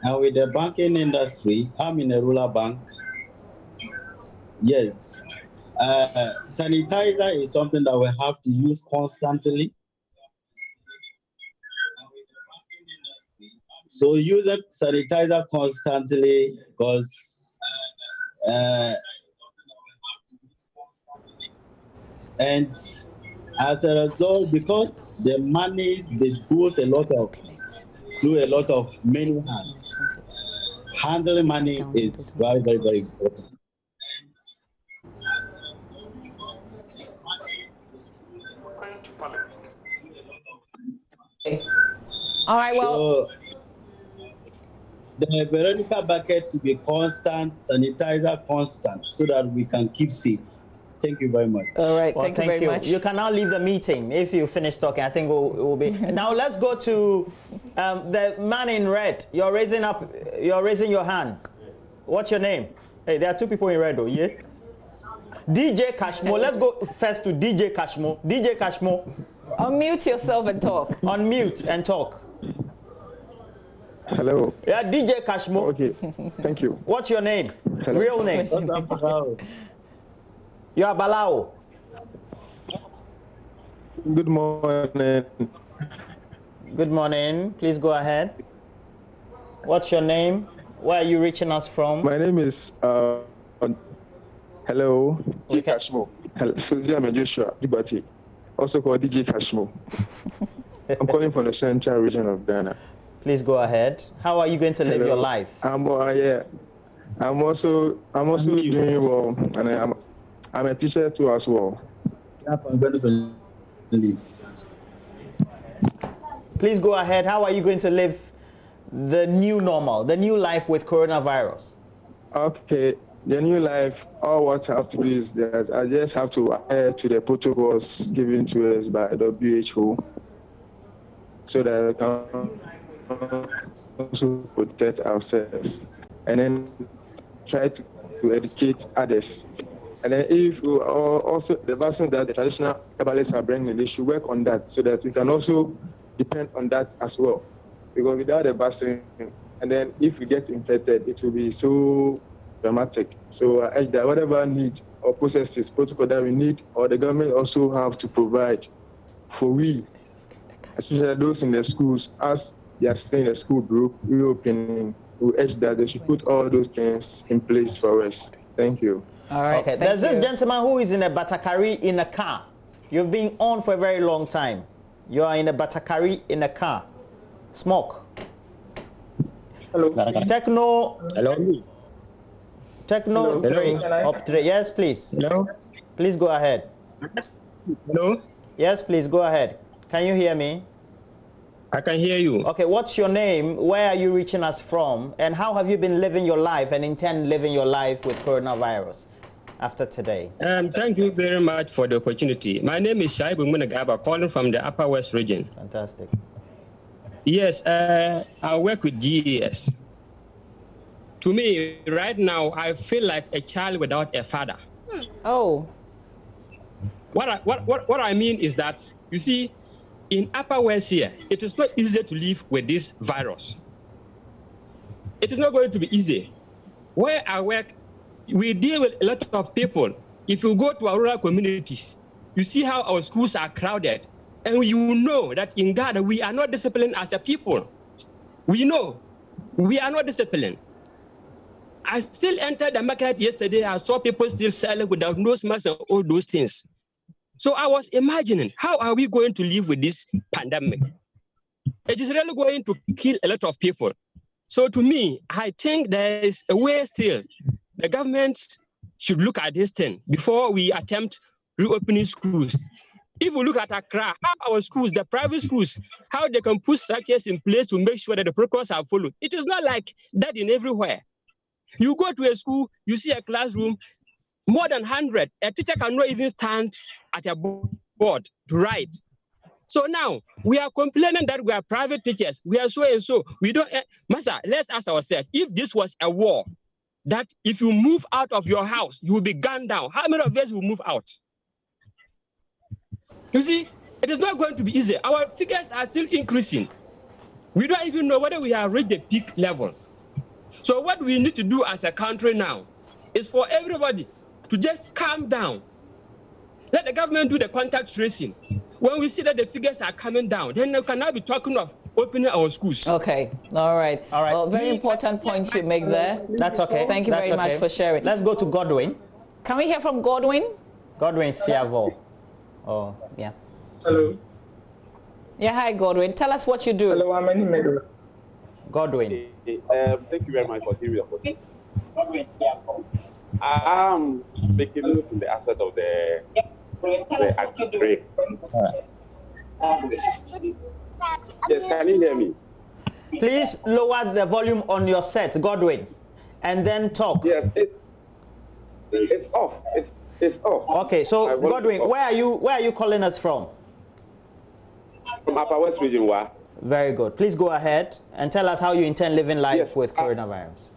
And with the banking industry, I'm in a rural bank. Yes. Sanitizer is something that we have to use constantly. So use a sanitizer constantly because and as a result, because the money goes through a lot of many hands, handling money is very, very, very important. All right, well. So, the Veronica bucket to be constant, sanitizer constant, so that we can keep safe. Thank you very much. All right, well, thank you very much. You can now leave the meeting if you finish talking. I think it will be. Now let's go to the man in red. You're raising your hand. What's your name? Hey, there are two people in red, though. Yeah. DJ Kashmo. Let's go first to DJ Kashmo. DJ Kashmo. Unmute yourself and talk. Unmute and talk. Hello. Yeah, DJ Kashmo. Okay, thank you. What's your name? Hello. Real name? You are Balao. Good morning. Good morning. Please go ahead. What's your name? Where are you reaching us from? My name is hello, DJ Kashmo. Suzy Joshua Liberty, also called DJ Kashmo. I'm calling from the central region of Ghana. Please go ahead. How are you going to live your life? I'm also doing well, and I'm a teacher too as well. Please go ahead. How are you going to live the new normal, the new life with coronavirus? Okay, the new life, all what I have to do is that I just have to adhere to the protocols given to us by WHO so that we can also protect ourselves, and then try to educate others. And then if we also the vaccine that the traditional herbalists are bringing, they should work on that so that we can also depend on that as well. Because without the vaccine, and then if we get infected, it will be so dramatic. So I urge that whatever need or processes, protocol that we need, or the government also have to provide for we, especially those in the schools, as they are still in the school group, reopening, we urge that they should put all those things in place for us. Thank you. All right. Okay. There's this gentleman who is in a Batakari in a car. You've been on for a very long time. You are in a Batakari in a car. Smoke. Hello. Techno. Hello. Techno. Hello. Yes, please. Hello. Please go ahead. Hello. Yes, please go ahead. Can you hear me? I can hear you. Okay, what's your name? Where are you reaching us from? And how have you been living your life and intend living your life with coronavirus after today? Thank you very much for the opportunity. My name is Shaibu Munagaba, calling from the Upper West region. Fantastic. Yes, I work with GES. To me, right now, I feel like a child without a father. Oh. What I mean is that, you see, in Upper West here, it is not easy to live with this virus. It is not going to be easy. Where I work, we deal with a lot of people. If you go to our rural communities, you see how our schools are crowded. And you know that in Ghana, we are not disciplined as a people. We know we are not disciplined. I still entered the market yesterday. I saw people still selling without nose masks and all those things. So I was imagining, how are we going to live with this pandemic? It is really going to kill a lot of people. So to me, I think there is a way still. The government should look at this thing before we attempt reopening schools. If we look at Accra, how our schools, the private schools, how they can put structures in place to make sure that the protocols are followed. It is not like that in everywhere. You go to a school, you see a classroom, more than 100. A teacher cannot even stand at a board to write. So now we are complaining that we are private teachers. We are so and so. We don't. Master, let's ask ourselves, if this was a war, that if you move out of your house, you will be gunned down. How many of us will move out? You see, it is not going to be easy. Our figures are still increasing. We don't even know whether we have reached the peak level. So what we need to do as a country now is for everybody to just calm down. Let the government do the contact tracing. When we see that the figures are coming down, then we can now be talking of opening our schools. Okay, all right. Well, very important points you make there. That's okay. Thank you very much for sharing. Let's go to Godwin. Can we hear from Godwin? Godwin Fiavo. Oh, yeah. Hello. Yeah, hi, Godwin. Tell us what you do. Hello, I'm in Godwin. Thank you very much for giving me the opportunity. I'm speaking in the aspect of the agri. Yes, can you hear me? Please lower the volume on your set, Godwin, and then talk. Yes, it's off. It's off. Okay, so Godwin, where are you calling us from? From Upper West Region, where? Very good. Please go ahead and tell us how you intend living life with coronavirus.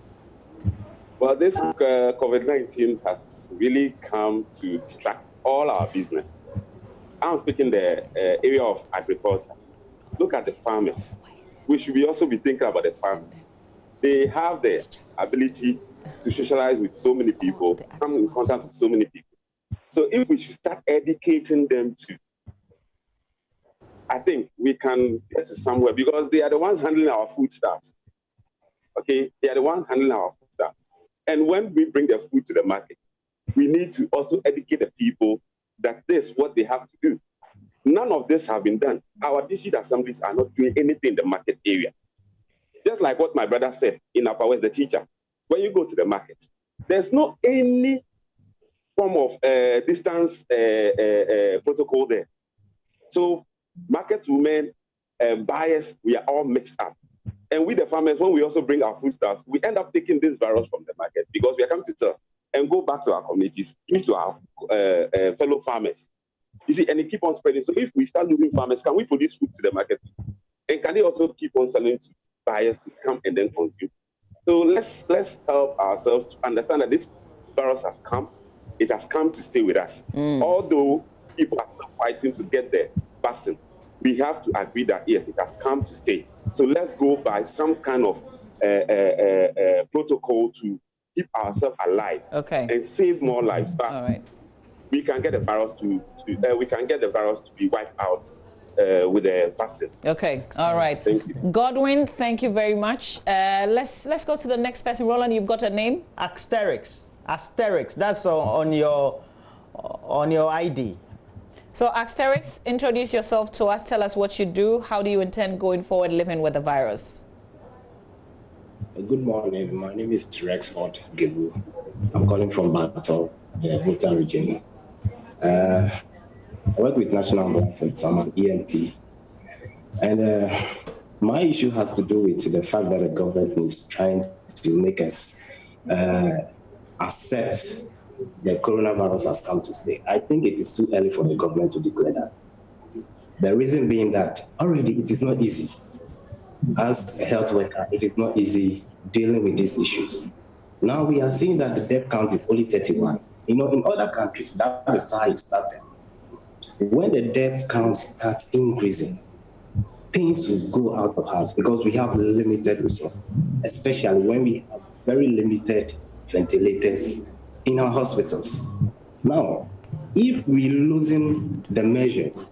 Well, this COVID-19 has really come to distract all our business. I'm speaking the area of agriculture. Look at the farmers. We should also be thinking about the farmers. They have the ability to socialize with so many people, come in contact with so many people. So if we should start educating them too, I think we can get to somewhere, because they are the ones handling our foodstuffs. Okay, they are the ones handling our foodstuffs. And when we bring the food to the market, we need to also educate the people that this is what they have to do. None of this have been done. Our district assemblies are not doing anything in the market area. Just like what my brother said in Upper West, the teacher. When you go to the market, there's no any form of distance protocol there. So market women, buyers, we are all mixed up. And we, the farmers, when we also bring our foodstuffs, we end up taking this virus from the market because we are coming to sell and go back to our communities, give to our fellow farmers. You see, and it keep on spreading. So if we start losing farmers, can we produce food to the market? And can they also keep on selling to buyers to come and then consume? So let's help ourselves to understand that this virus has come. It has come to stay with us. Although people are still fighting to get the vaccine, we have to agree that, yes, it has come to stay. So let's go by some kind of protocol to keep ourselves alive and save more lives. But we can get the virus to be wiped out with the vaccine. Okay, all right. Thank you. Godwin, thank you very much. Let's go to the next person. Roland, you've got a name? Asterix. That's on your ID. So Asterix, introduce yourself to us. Tell us what you do. How do you intend going forward living with the virus? Good morning. My name is Rexford Gebu. I'm calling from Bato, Hilton region. I work with National Blood. I'm an EMT. And my issue has to do with the fact that the government is trying to make us accept the coronavirus has come to stay. I think it is too early for the government to declare that. The reason being that already it is not easy. As a health worker, it is not easy dealing with these issues. Now we are seeing that the death count is only 31. You know, in other countries, that is how it started. When the death count starts increasing, things will go out of hand because we have limited resources, especially when we have very limited ventilators in our hospitals. Now, if we're losing the measures,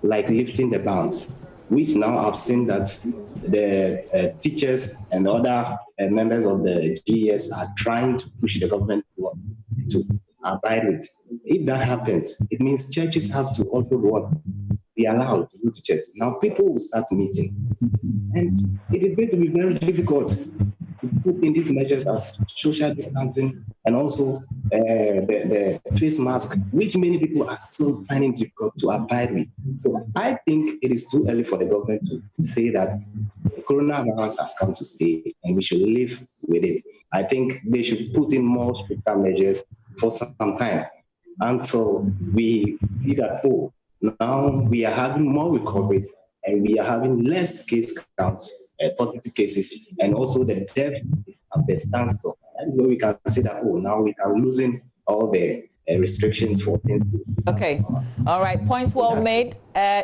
like lifting the bans, which now I've seen that the teachers and other members of the GES are trying to push the government to abide with. If that happens, it means churches have to also be allowed to go to church. Now people will start meeting. And it is going to be very difficult to put in these measures as social distancing and also the face mask, which many people are still finding difficult to abide with. So I think it is too early for the government to say that the coronavirus has come to stay and we should live with it. I think they should put in more stricter measures for some time until we see that, oh, now we are having more recoveries and we are having less case counts, positive cases, and also the death is at the standstill. And we can see that, oh, now we are losing all the restrictions for things. Okay, all right, points well made.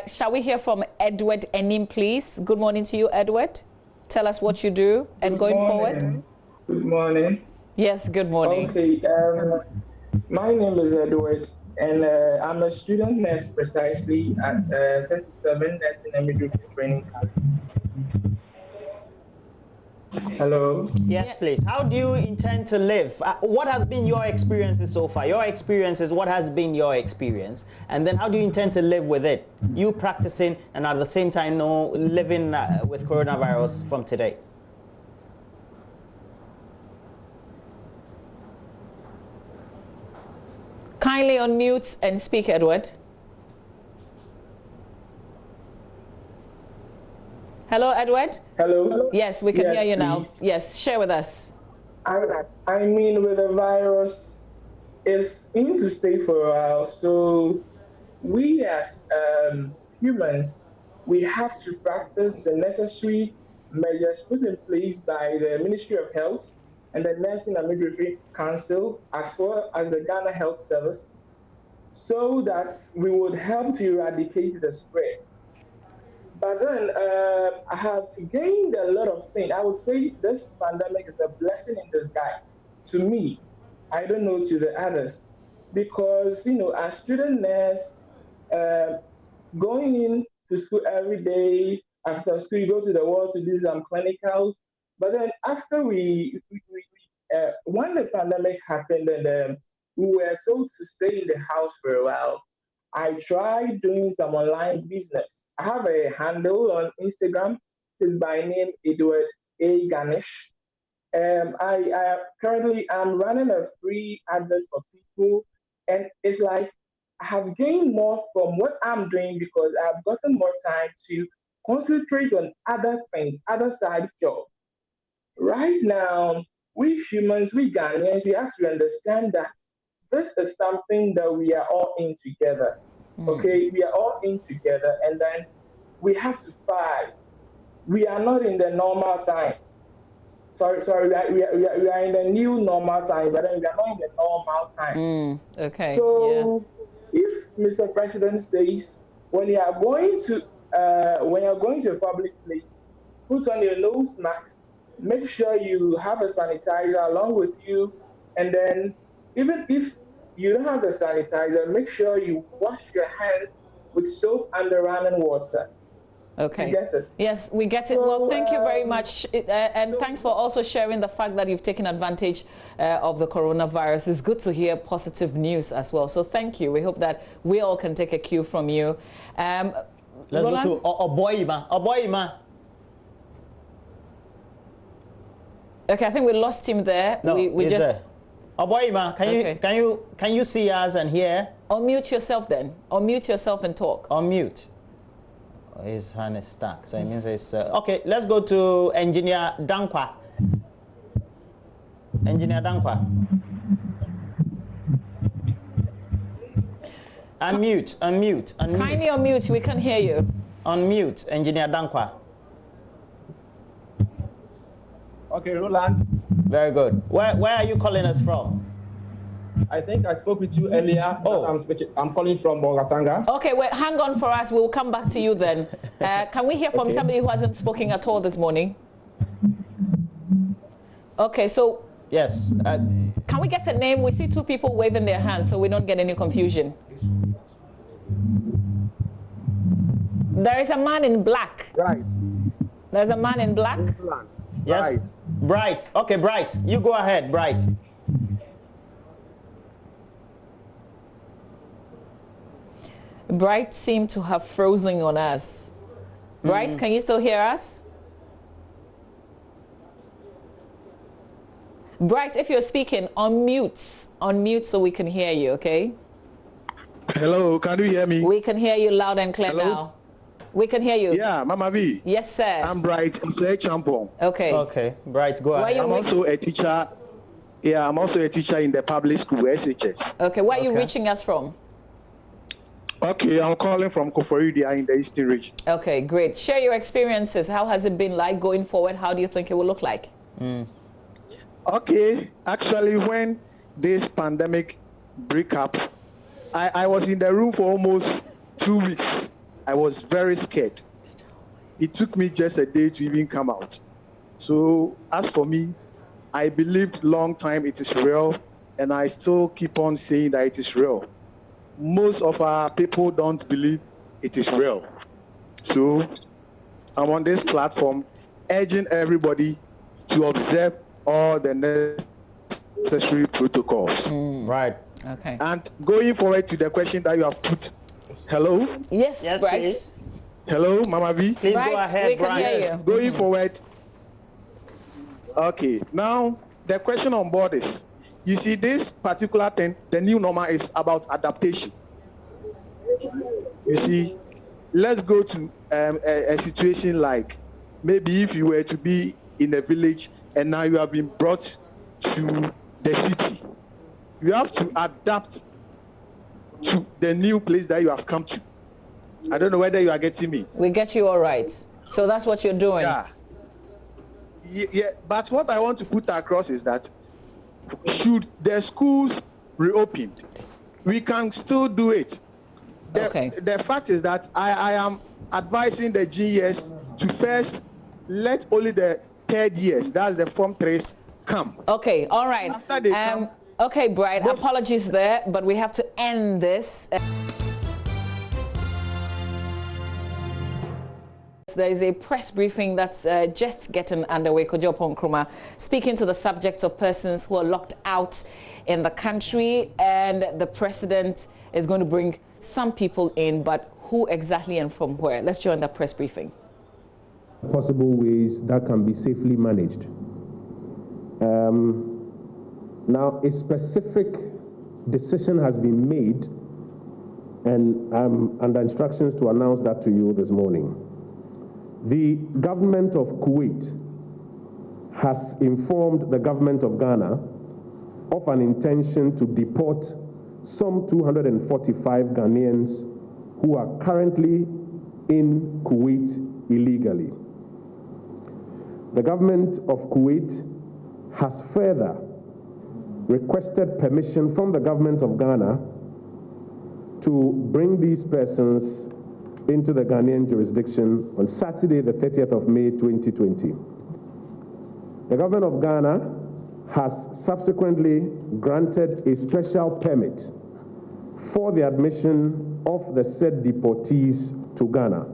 Shall we hear from Edward Enim, please? Good morning to you, Edward. Tell us what you do and going forward. Good morning. Yes, good morning. Okay, my name is Edward, and I'm a student nurse precisely at 37 Nursing and Midwifery Training College. Hello? Yes, please. How do you intend to live? What has been your experiences so far? Your experiences, what has been your experience? And then how do you intend to live with it? You practicing and at the same time living with coronavirus from today. Kindly unmute and speak, Edward. Hello, Edward? Hello? Yes, we can hear you now. Yes, share with us. I mean, with the virus, it's in to stay for a while. So we as humans, we have to practice the necessary measures put in place by the Ministry of Health and the Nursing and Midwifery Council, as well as the Ghana Health Service, so that we would help to eradicate the spread. But then I have gained a lot of things. I would say this pandemic is a blessing in disguise to me. I don't know to the others, because as student nurse, going in to school every day, after school you go to the ward to do some clinicals. But then after when the pandemic happened and we were told to stay in the house for a while, I tried doing some online business. I have a handle on Instagram. It's by name Edward A. Ganesh. I currently am running a free advert for people, and it's like I have gained more from what I'm doing because I've gotten more time to concentrate on other things, other side jobs. Right now, we humans, we Ghanaians, we have to understand that this is something that we are all in together. Okay, we are all in together, and then we have to fight. We are not in the normal times. Sorry, we are in the new normal time, but then we are not in the normal time. Okay. So, if Mr. President says when you are going to a public place, put on your nose mask, make sure you have a sanitizer along with you, and then even if you don't have the sanitizer, make sure you wash your hands with soap and the running water. Okay. You get it? Yes, we get it. So, well, thank you very much. And thanks for also sharing the fact that you've taken advantage of the coronavirus. It's good to hear positive news as well. So thank you. We hope that we all can take a cue from you. Let's Roland? Go to Oboima. Okay, I think we lost him there. No, we just there. Oboima, can you see us and hear? Unmute yourself then. Unmute yourself and talk. Unmute. His hand is stuck, so it means it's okay. Let's go to Engineer Dankwa. Engineer Dankwa. Unmute. Kindly unmute. We can hear you. Unmute, Engineer Dankwa. Okay, Roland. Very good. Where are you calling us from? I think I spoke with you earlier. Oh. I'm calling from Bogatanga. Okay, wait, hang on for us. We'll come back to you then. Can we hear from somebody who hasn't spoken at all this morning? Okay, so... Yes. Can we get a name? We see two people waving their hands so we don't get any confusion. There is a man in black. Right. There's a man in black. Yes. Bright. Okay, Bright. You go ahead, Bright. Bright seemed to have frozen on us. Bright, can you still hear us? Bright, if you're speaking, unmute so we can hear you, okay? Hello, can you hear me? We can hear you loud and clear now. We can hear you. Yeah, Mama V. Yes, sir. I'm Bright. It's a champion. Okay. Okay, Bright, go ahead. I'm also a teacher. Yeah, I'm also a teacher in the public school, SHS. Okay, where are you reaching us from? Okay, I'm calling from Koforidia in the Eastern region. Okay, great. Share your experiences. How has it been like going forward? How do you think it will look like? Okay, actually, when this pandemic break up, I was in the room for almost 2 weeks. I was very scared. It took me just a day to even come out. So as for me, I believed long time it is real, and I still keep on saying that it is real. Most of our people don't believe it is real. So I'm on this platform urging everybody to observe all the necessary protocols. Right. Okay. And going forward to the question that you have put. Hello? Yes, Bright. Please. Hello, Mama V. Please go ahead, Bright. Yes, going forward. Okay, now the question on board is, you see this particular thing, the new normal is about adaptation. You see, let's go to a situation like maybe if you were to be in a village and now you have been brought to the city. You have to adapt to the new place that you have come to. I don't know whether you are getting me. We get you all right. So that's what you're doing. Yeah, but what I want to put across is that should the schools reopen, we can still do it. The fact is that I am advising the GES to first let only the third years, that's the Form 3s, come. Okay, all right. Okay, Bright, apologies there, but we have to end this. There is a press briefing that's just getting underway. Kojo Nkrumah speaking to the subject of persons who are locked out in the country, and the president is going to bring some people in, but who exactly and from where? Let's join the press briefing. Possible ways that can be safely managed. Now, a specific decision has been made, and I'm under instructions to announce that to you this morning. The government of Kuwait has informed the government of Ghana of an intention to deport some 245 Ghanaians who are currently in Kuwait illegally. The government of Kuwait has further requested permission from the government of Ghana to bring these persons into the Ghanaian jurisdiction on Saturday, the 30th of May, 2020. The government of Ghana has subsequently granted a special permit for the admission of the said deportees to Ghana.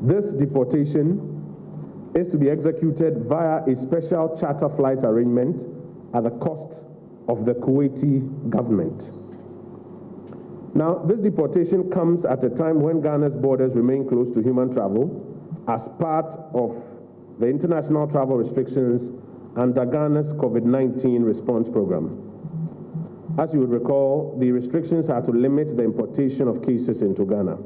This deportation is to be executed via a special charter flight arrangement at the cost of the Kuwaiti government. Now, this deportation comes at a time when Ghana's borders remain closed to human travel as part of the international travel restrictions under Ghana's COVID-19 response program. As you would recall, the restrictions are to limit the importation of cases into Ghana.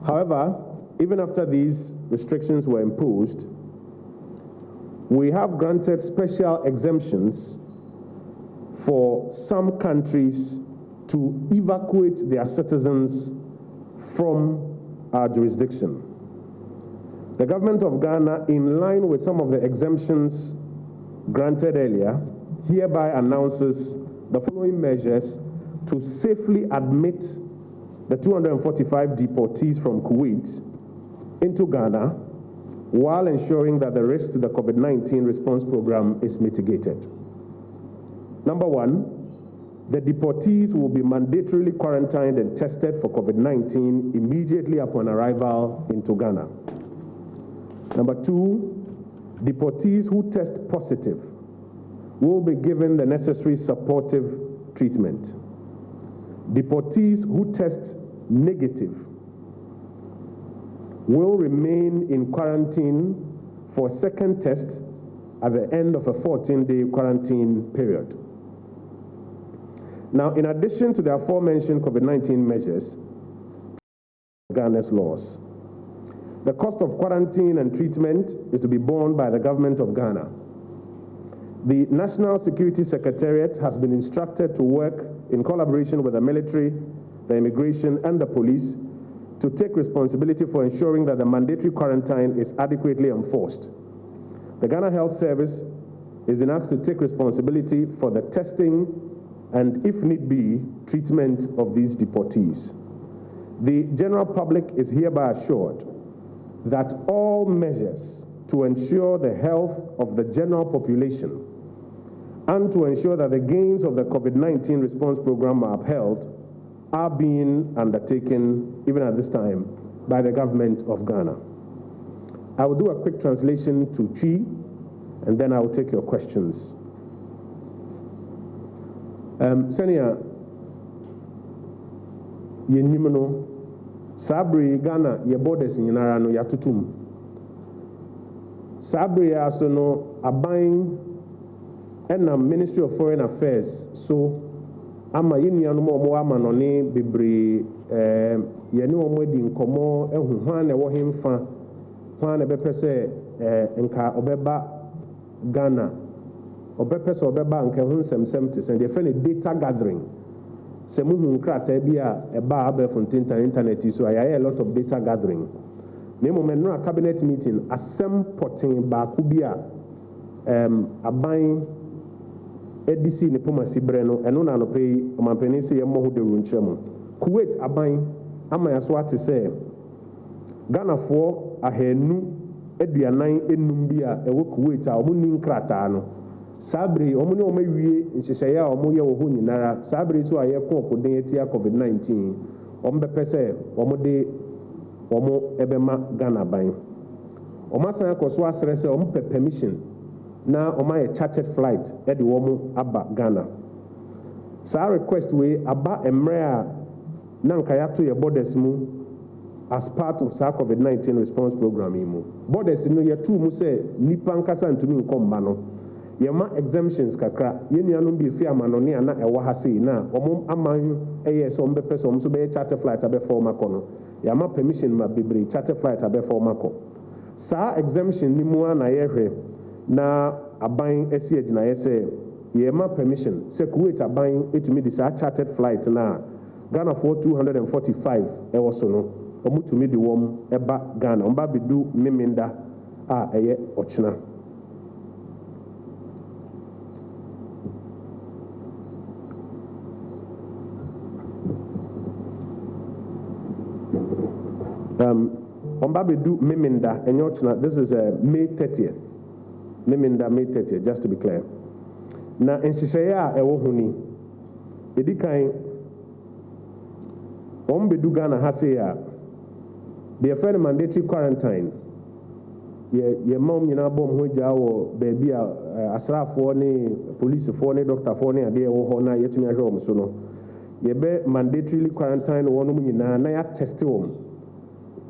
However, even after these restrictions were imposed, we have granted special exemptions for some countries to evacuate their citizens from our jurisdiction. The government of Ghana, in line with some of the exemptions granted earlier, hereby announces the following measures to safely admit the 245 deportees from Kuwait into Ghana while ensuring that the risk to the COVID-19 response program is mitigated. Number one, The deportees will be mandatorily quarantined and tested for COVID-19 immediately upon arrival into Ghana. Number 2, deportees who test positive will be given the necessary supportive treatment. Deportees who test negative will remain in quarantine for a second test at the end of a 14-day quarantine period. Now, in addition to the aforementioned COVID-19 measures, Ghana's laws, the cost of quarantine and treatment is to be borne by the government of Ghana. The National Security Secretariat has been instructed to work in collaboration with the military, the immigration, and the police to take responsibility for ensuring that the mandatory quarantine is adequately enforced. The Ghana Health Service is been asked to take responsibility for the testing and, if need be, treatment of these deportees. The general public is hereby assured that all measures to ensure the health of the general population and to ensure that the gains of the COVID-19 response program are upheld are being undertaken, even at this time, by the government of Ghana. I will do a quick translation to Chi, and then I will take your questions. Senia, Yenimino, Sabri, Ghana, ye borders in Yanarano, Yatutum. Sabri asono abain ena Ministry of Foreign Affairs, so ama yini anu mo ama no ne bebre ye ne omo di nkomo ehu hwan na wo hemfa hwan na bepese nka obeba Ghana obepese obeba nka hu nsem te send ye data gathering se mu hu nkrata bia eba abefontinta internet so ayaye a lot of data gathering ne moment no cabinet meeting asem potting ba ku bia aban edisi ne pomasi breno eno na no pay omampani se yemo ho de runchemu Kuwait aban ama yaso ate se Ghana fo ahenu aduanan enum bia ewo Kuwait a omuni nkrata no sabre omuni omawie nhyehyeye a omoye wo ho nyinara sabre so aye ko koden etia COVID-19 ombepese omode omo ebema Ghana ban omasan akoso asere se ompe permission na a chartered flight at the woman Abba Ghana. So I request we Abba Emrea Nankayato your borders mu as part of SAR COVID-19 response program. Borders no ya two mu say nipan kasa ntumi nkomba no. Yema exemptions kakra yenu bi fi amanoni ana ewa ha sei na omo aman eye so mbe person so be charter flight abe forma kono. Yama permission ma bebre charter flight abe forma ko. Sa exemption ni mu na yehwe na aban esi agina yese yema permission se Kuwait aban etumi di sa chartered flight na Ghana for 245 ewo so no omutumi di wom eba Ghana omba bedu meminda a eye ochina omba bedu meminda enye ochina. This is May 30th. Meminda May 30th, just to be clear. Na enshisheya ewo huni edikan ombedu Ghana hase ya the affair mandatory quarantine ye mom nyina bom ho gya wo baby a asrafo ne police fo ne doctor fo ne ade wo ho na yetumi ahwe om so no ye be mandatorily quarantine wo no nyina na ya test wo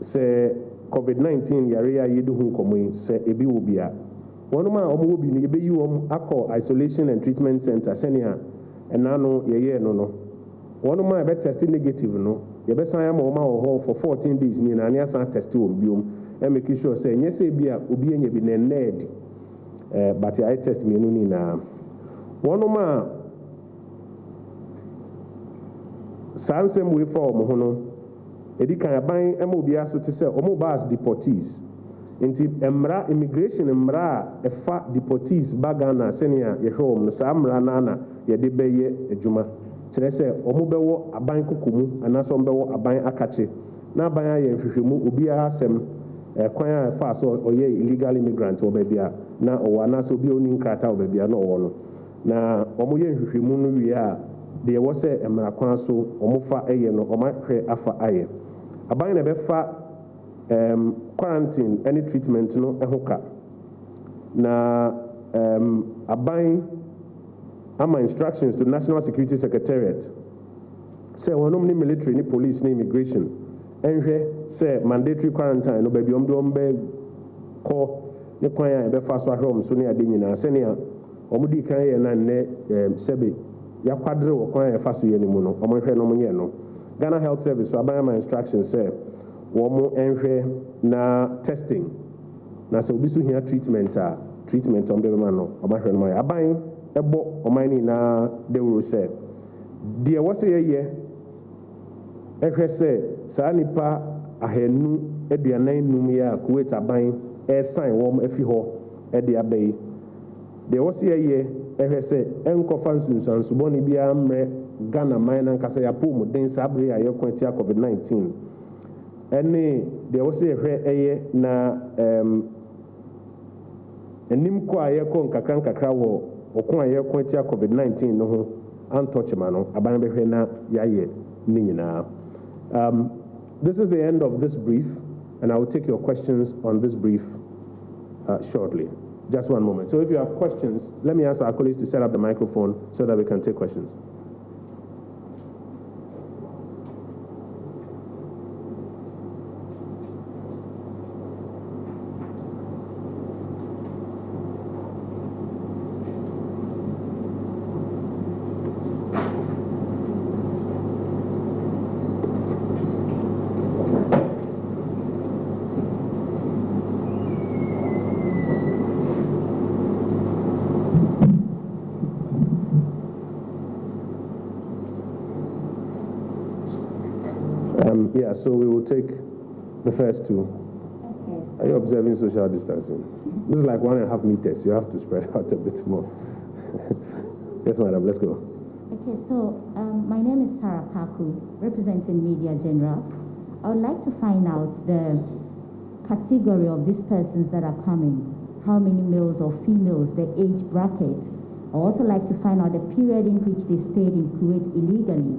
se COVID-19 yare ya yedu hu komo se ebi wo bia one man omo bi ni be yi akọ isolation and treatment center senia enano ye no one man be test negative no ye be san am oma ho for 14 days ni na ania san test wo biom e make sure say nye say bia obi enya bi na ned but I test me no ni na one man sansem we for mo ho no edikan ban em obi aso te say omo bas deportees inti emra immigration emra efa deportees bagana senia ye home no sa amra nana ye de beye adwuma kire se omo bewo aban kokomu anaso ombewo aban akache na aban aye hwehwemu obi asem kwan a fa so oye illegal immigrant obabia na owa na so obi oni nkrata obabia na owo no na omo ye hwehwemu no wi a deɛ wɔ sɛ mmarakwan so ɔmo fa ɛyɛ no ɔmo ahwɛ afa ayɛ aban na ɛbɛfa quarantine any treatment no ɛho ka na aban ama instructions to National Security Secretariat say wɔnom ne military ne police ne immigration ɛnhwɛ sɛ mandatory quarantine no baabi ɔmo bɛ kɔ ne kwan a ɛbɛfa so ahwɛ ɔmo so ne ade nyinaa sɛnea ɔmo di kan yɛ na nnɛ sɛbe yakwadere wɔ kwan a ɛfa so yɛ ne mu no ɔmo nhwɛ no ɔmo nyɛ no Ghana Health Service so aban ama instructions sɛ wɔn nhwɛ na testing na sɛ obi so hia treatment a treatment ɔmo de bɛma no ɔmo ahwɛ no mo yɛ aban ɛbɔ ɔman ne nyinaa dewuro sɛ deɛ wɔsɛ yɛyɛ ɛhwɛ sɛ saa nipa 245 yɛ a Kuwait aban ɛsan wɔn afi hɔ ɛde aba yi deɛ wɔsɛ yɛyɛ ɛhwɛ sɛ ɛnkɔfa nsunsuansubɔne biara mmerɛ Ghana man nankasa yɛapɔ mu den saa abere a yɛkɔ atia COVID-19 ɛne deɛ wɔsɛ yɛhwɛ ɛyɛ na anim kɔ a yɛkɔ nkakra wɔ ɔko a yɛkɔ atia COVID-19 no ho antɔkyema no aban bɛhwɛ na yɛayɛ ne nyinaa. This is the end of this brief, and I will take your questions on this brief shortly. Just one moment. So if you have questions, let me ask our colleagues to set up the microphone so that we can take questions. Yeah, so we will take the first two. Okay. Are you observing social distancing? This is like 1.5 meters. You have to spread out a bit more. Yes, madam, let's go. Okay, so my name is Sarah Paku, representing Media General. I would like to find out the category of these persons that are coming, how many males or females, the age bracket. I also like to find out the period in which they stayed in Kuwait illegally.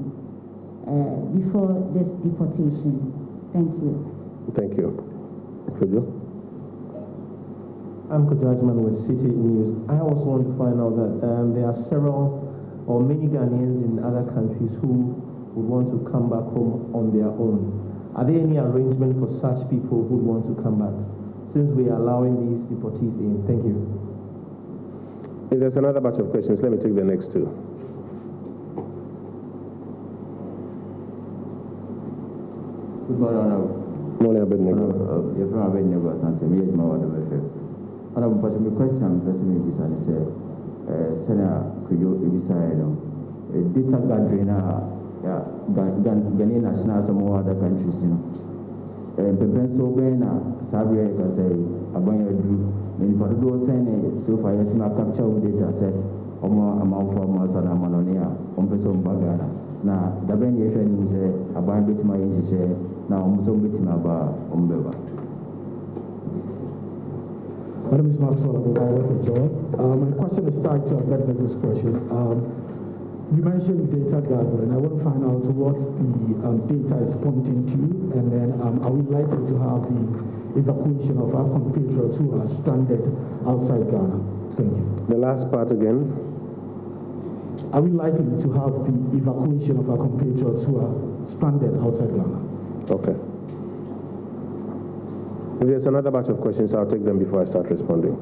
Before this deportation. Thank you. Thank you. Kojo? I'm Kojajman with City News. I also want to find out that there are several or many Ghanaians in other countries who would want to come back home on their own. Are there any arrangement for such people who want to come back since we are allowing these deportees in? Thank you. If there's another batch of questions, let me take the next two. Good morning, Honorable. Morning, Abednego. You're from Abednego, Santam. Yes, my word. Honorable, but my question I'm pressing me this and say, Senator, could you decide data gathering, Ghanaian national, some more other countries, you know. Pennsylvania, Sabria, I say, Abanya Drew, in particular, saying so far, yet my capture data set, or more amount for Masana Manonia, on Person Bagana. Now, the Ben Yashan is a bit my say, now Muslim bit my bar, Umbeva. My name is Maxwell, I'm a for Joy. My question is tied to Abednego's question. You mentioned data gathering. I want to find out what the data is pointing to, and then are we likely to have the evacuation of our compatriots who are stranded outside Ghana? Thank you. The last part again. Are we likely to have the evacuation of our compatriots who are stranded outside Ghana? Okay. If there's another batch of questions, I'll take them before I start responding.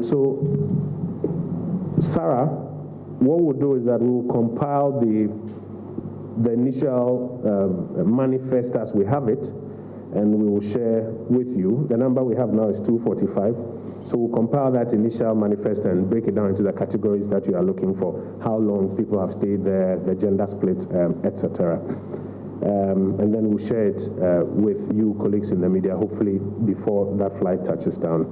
So, Sarah, what we'll do is that we'll compile the initial manifest as we have it, and we will share with you. The number we have now is 245. So we'll compile that initial manifest and break it down into the categories that you are looking for, how long people have stayed there, the gender split, etc. And then we'll share it with you colleagues in the media, hopefully before that flight touches down.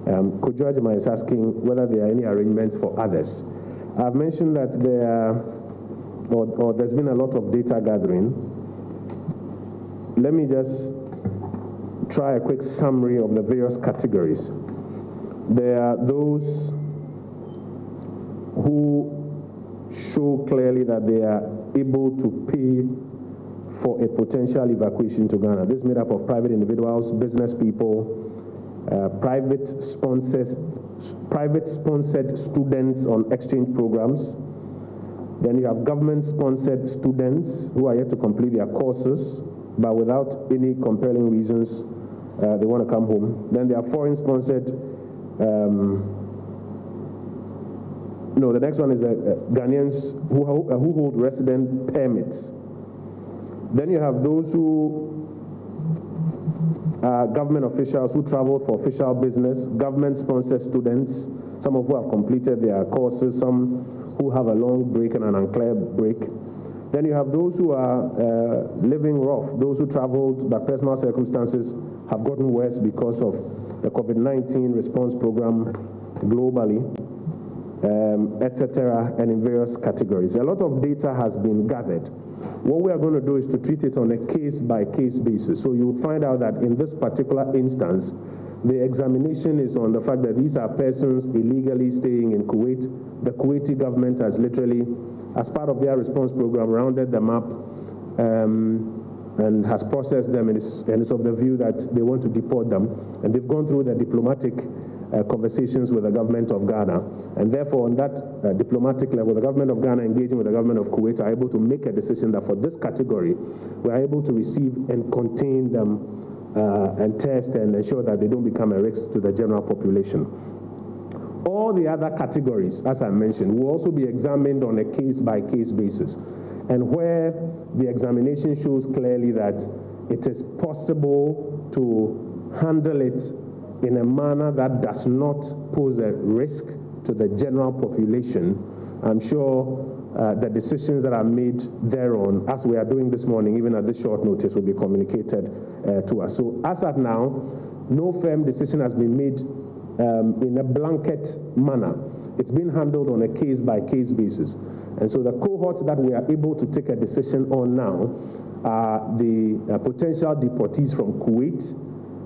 Kojo Ajima is asking whether there are any arrangements for others. I've mentioned that there's been a lot of data gathering. Let me just try a quick summary of the various categories. There are those who show clearly that they are able to pay for a potential evacuation to Ghana. This is made up of private individuals, business people, private-sponsored students on exchange programs. Then you have government-sponsored students who are yet to complete their courses, but without any compelling reasons, they want to come home. Then there are foreign-sponsored. No, the next one is Ghanaians who hold resident permits. Then you have those who are government officials who travel for official business, government-sponsored students, some of who have completed their courses, some who have a long break and an unclear break. Then you have those who are living rough, those who traveled by personal circumstances have gotten worse because of the COVID-19 response program globally, etc., and in various categories. A lot of data has been gathered. What we are going to do is to treat it on a case-by-case basis. So you will find out that in this particular instance, the examination is on the fact that these are persons illegally staying in Kuwait. The Kuwaiti government has literally, as part of their response program, rounded them up and has processed them, and it's of the view that they want to deport them. And they've gone through the diplomatic conversations with the government of Ghana. And therefore, on that diplomatic level, the government of Ghana engaging with the government of Kuwait are able to make a decision that for this category, we are able to receive and contain them and test and ensure that they don't become a risk to the general population. All the other categories, as I mentioned, will also be examined on a case-by-case basis. And where the examination shows clearly that it is possible to handle it in a manner that does not pose a risk to the general population, I'm sure the decisions that are made thereon, as we are doing this morning, even at this short notice, will be communicated to us. So as at now, no firm decision has been made in a blanket manner. It's been handled on a case-by-case basis. And so the cohorts that we are able to take a decision on now are the potential deportees from Kuwait.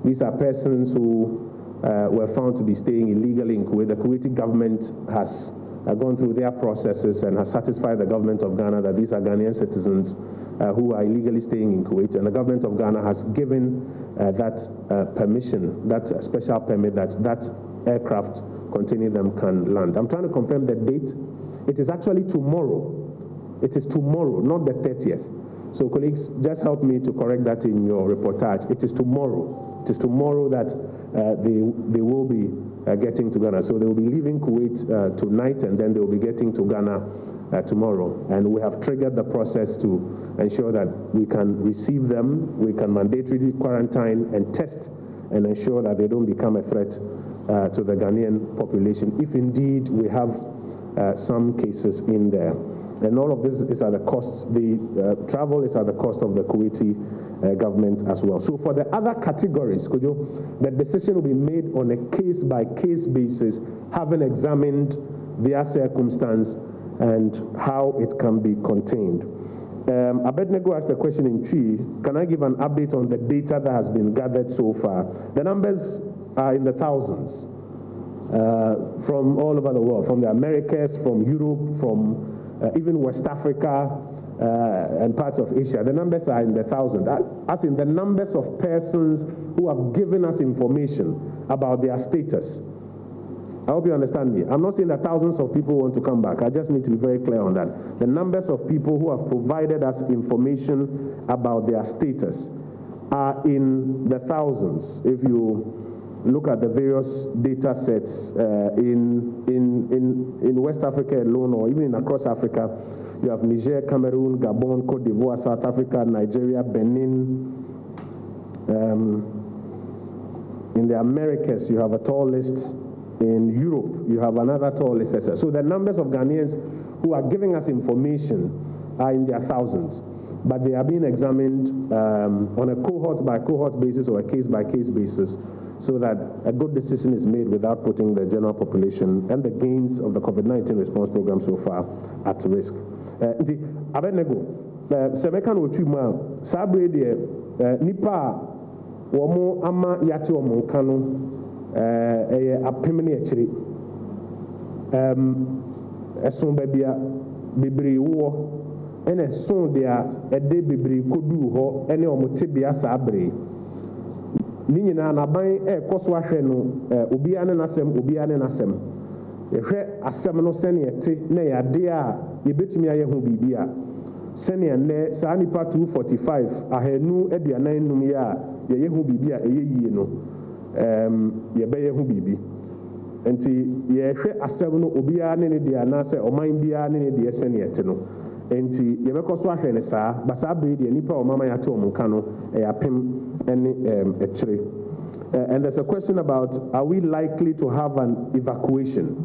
These are persons who were found to be staying illegally in Kuwait. The Kuwaiti government has gone through their processes and has satisfied the government of Ghana that these are Ghanaian citizens who are illegally staying in Kuwait. And the government of Ghana has given that permission, that special permit that aircraft containing them can land. I'm trying to confirm the date. It is actually tomorrow. It is tomorrow, not the 30th. So colleagues, just help me to correct that in your reportage. It is tomorrow. It is tomorrow that they will be getting to Ghana. So they will be leaving Kuwait tonight, and then they will be getting to Ghana tomorrow. And we have triggered the process to ensure that we can receive them, we can mandatorily quarantine and test and ensure that they don't become a threat to the Ghanaian population, if indeed we have some cases in there. And all of this is at the cost, the travel is at the cost of the Kuwaiti government as well. So for the other categories, the decision will be made on a case-by-case basis, having examined their circumstance and how it can be contained. Abednego asked a question in Chi. Can I give an update on the data that has been gathered so far? The numbers are in the thousands from all over the world, from the Americas, from Europe, from even West Africa and parts of Asia. The numbers are in the thousands, as in the numbers of persons who have given us information about their status. I hope you understand me. I'm not saying that thousands of people want to come back. I just need to be very clear on that. The numbers of people who have provided us information about their status are in the thousands. If you look at the various data sets in West Africa alone, or even across Africa, you have Niger, Cameroon, Gabon, Cote d'Ivoire, South Africa, Nigeria, Benin. In the Americas, you have a tall list. In Europe, you have another tall list. So the numbers of Ghanaians who are giving us information are in their thousands, but they are being examined on a cohort-by-cohort basis or a case-by-case basis, so that a good decision is made without putting the general population and the gains of the COVID-19 response program so far at risk. Abednego, Semeka no Chuma, Sabre de Nipa, Womo Ama Yati Omonkano, apem ne akiri ɛso babia bebree wo ene ɛso de a ɛde bebree kodu hɔ ene ɔmotebea saa bere ni nyina na ban ɛkɔ so ahwɛ no obia ne nasɛm yɛhwɛ asɛm no sɛne ɛte na yɛade a yɛbɛtumi ayɛ ho biribi a sɛne ɛnɛ saa nipa 245 ahanu aduanan num yɛ a yɛyɛ ho biribi a ɛyɛ yie no yɛbɛyɛ ho biribi nti yɛhwɛ asɛm no obiara ne ne deɛ anaasɛ ɔman biara ne ne deɛ sɛne ɛte no nti yɛbɛkɔ so ahwɛ ne saa basaa bere deɛ nipa a ɔmama yɛate ɔmo nka no ɛyɛ apem ne akyire. And there's a question about, are we likely to have an evacuation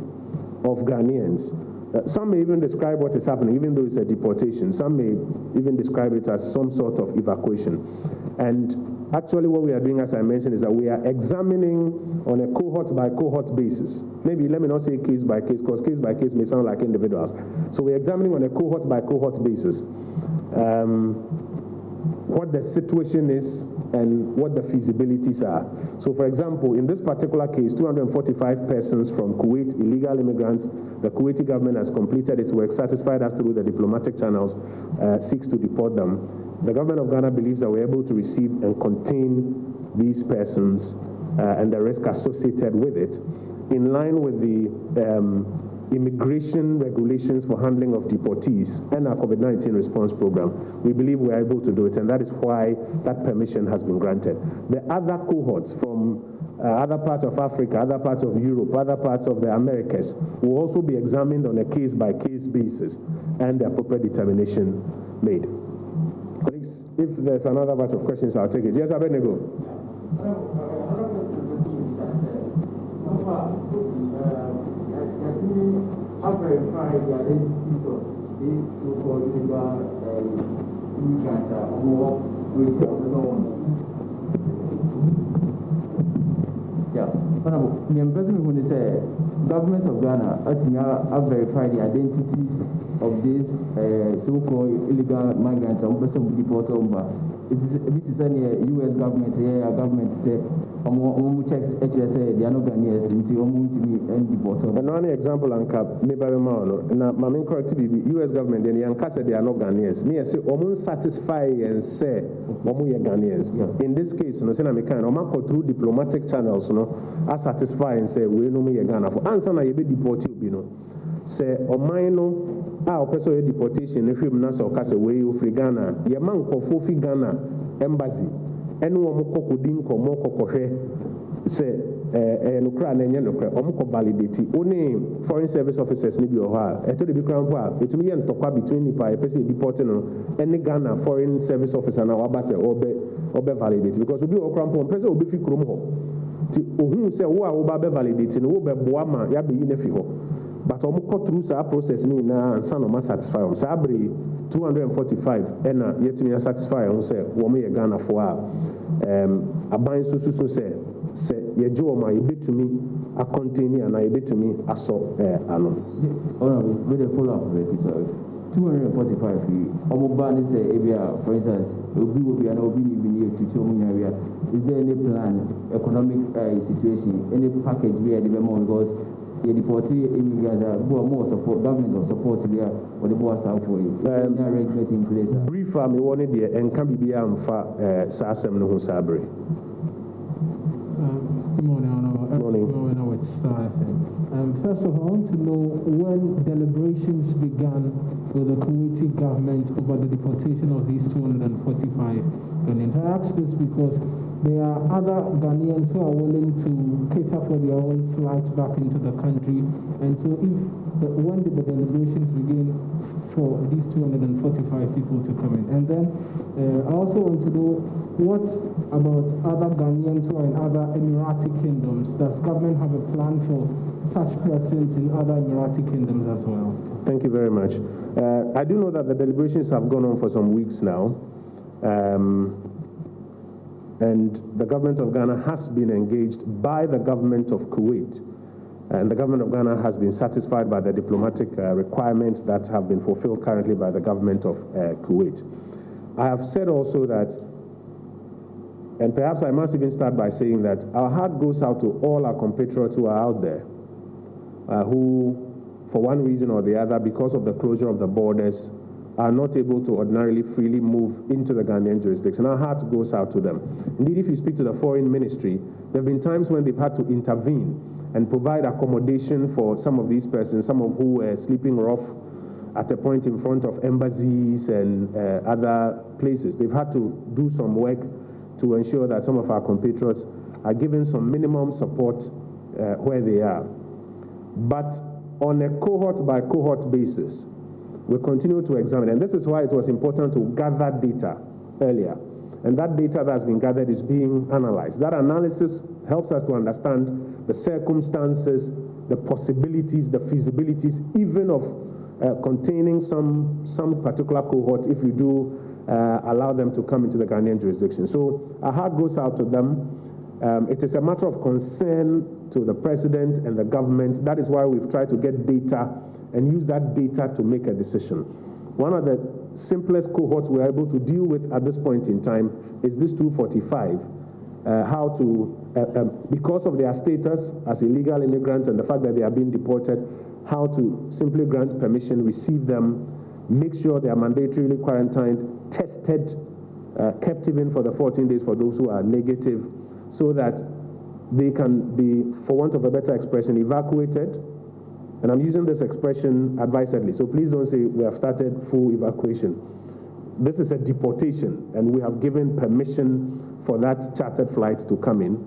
of Ghanaians? Some may even describe what is happening, even though it's a deportation. Some may even describe it as some sort of evacuation. And actually what we are doing, as I mentioned, is that we are examining on a cohort-by-cohort basis. Maybe let me not say case by case, because case by case may sound like individuals. So we're examining on a cohort-by-cohort basis what the situation is and what the feasibilities are. So for example, in this particular case, 245 persons from Kuwait, illegal immigrants, the Kuwaiti government has completed its work, satisfied us through the diplomatic channels, seeks to deport them. The government of Ghana believes that we're able to receive and contain these persons and the risk associated with it, in line with the immigration regulations for handling of deportees and our COVID-19 response program. We believe we are able to do it, and that is why that permission has been granted. The other cohorts from other parts of Africa, other parts of Europe, other parts of the Americas will also be examined on a case-by-case basis and the appropriate determination made. Colleagues, if there's another batch of questions, I'll take it. Yes, Abednego. I've verified the identities of these so-called illegal immigrants or yeah, Honorable, the person who say government of Ghana have verified the identities of these so-called illegal migrants and person with deported over. It is a bit US government here, government say checks HSA, they are not Ghanaians until and deported. One example and cap maybe now my main correct US government then they are not Ghanaians. Me say satisfy and say Ghanaians. In this case, no say na me kind through diplomatic channels I satisfy and say we no me Ghana for answer na you be deported you know. Say no person deportation if you na so ka say we free Ghana ye man ko fi Ghana embassy ene wo mo kokodin ko mo kokohwe say no kra na enye no kra o mo ko validate oni foreign service officers ni bi o ha e to de bi kra mpo a etumi ye ntokwa between nipa e person deporting no ene Ghana foreign service officer na wa ba say obe validate because obi o kra mpo person obi fi krom ho ti ohun say wo a wo ba be validate no wo be boa ma ya be yi na fi ho. But we go through that process and some satisfy them. Sabri 245 and yet me satisfy them say we Ghana for a ban so say ye jo ma you to me a continue and I bet to me a so ano. We dey follow up with 245 ban say for instance obi and obi ni bi to is there any plan economic situation any package where the more because the deportee immigrants more support government or support there or the boss out for you. Any arrangement in place. Brief me one there and can be amfa sasem no sabre. Good morning, Honorable. Morning. First of all, I want to know when deliberations began with the Kuwaiti government over the deportation of these 245 Ghanaians. I ask this because there are other Ghanaians who are willing to cater for their own flights back into the country. And so when did the deliberations begin for these 245 people to come in? And then I also want to know what about other Ghanaians who are in other Emirati kingdoms? Does government have a plan for such persons in other Emirati kingdoms as well? Thank you very much. I do know that the deliberations have gone on for some weeks now. And the government of Ghana has been engaged by the government of Kuwait. And the government of Ghana has been satisfied by the diplomatic requirements that have been fulfilled currently by the government of Kuwait. I have said also that And perhaps I must even start by saying that our heart goes out to all our compatriots who are out there, who, for one reason or the other, because of the closure of the borders, are not able to ordinarily freely move into the Ghanaian jurisdiction. Our heart goes out to them. Indeed, if you speak to the foreign ministry, there have been times when they've had to intervene and provide accommodation for some of these persons, some of who were sleeping rough at a point in front of embassies and other places. They've had to do some work to ensure that some of our compatriots are given some minimum support where they are. But on a cohort-by-cohort basis, we continue to examine, and this is why it was important to gather data earlier. And that data that has been gathered is being analyzed. That analysis helps us to understand the circumstances, the possibilities, the feasibilities, even of containing some particular cohort if you do allow them to come into the Ghanaian jurisdiction. So our heart goes out to them. It is a matter of concern to the president and the government. That is why we've tried to get data and use that data to make a decision. One of the simplest cohorts we're able to deal with at this point in time is this 245. How to, because of their status as illegal immigrants and the fact that they are being deported, how to simply grant permission, receive them, make sure they are mandatorily quarantined, tested, kept even for the 14 days for those who are negative, so that they can be, for want of a better expression, evacuated. And I'm using this expression advisedly, so please don't say we have started full evacuation. This is a deportation, and we have given permission for that chartered flight to come in.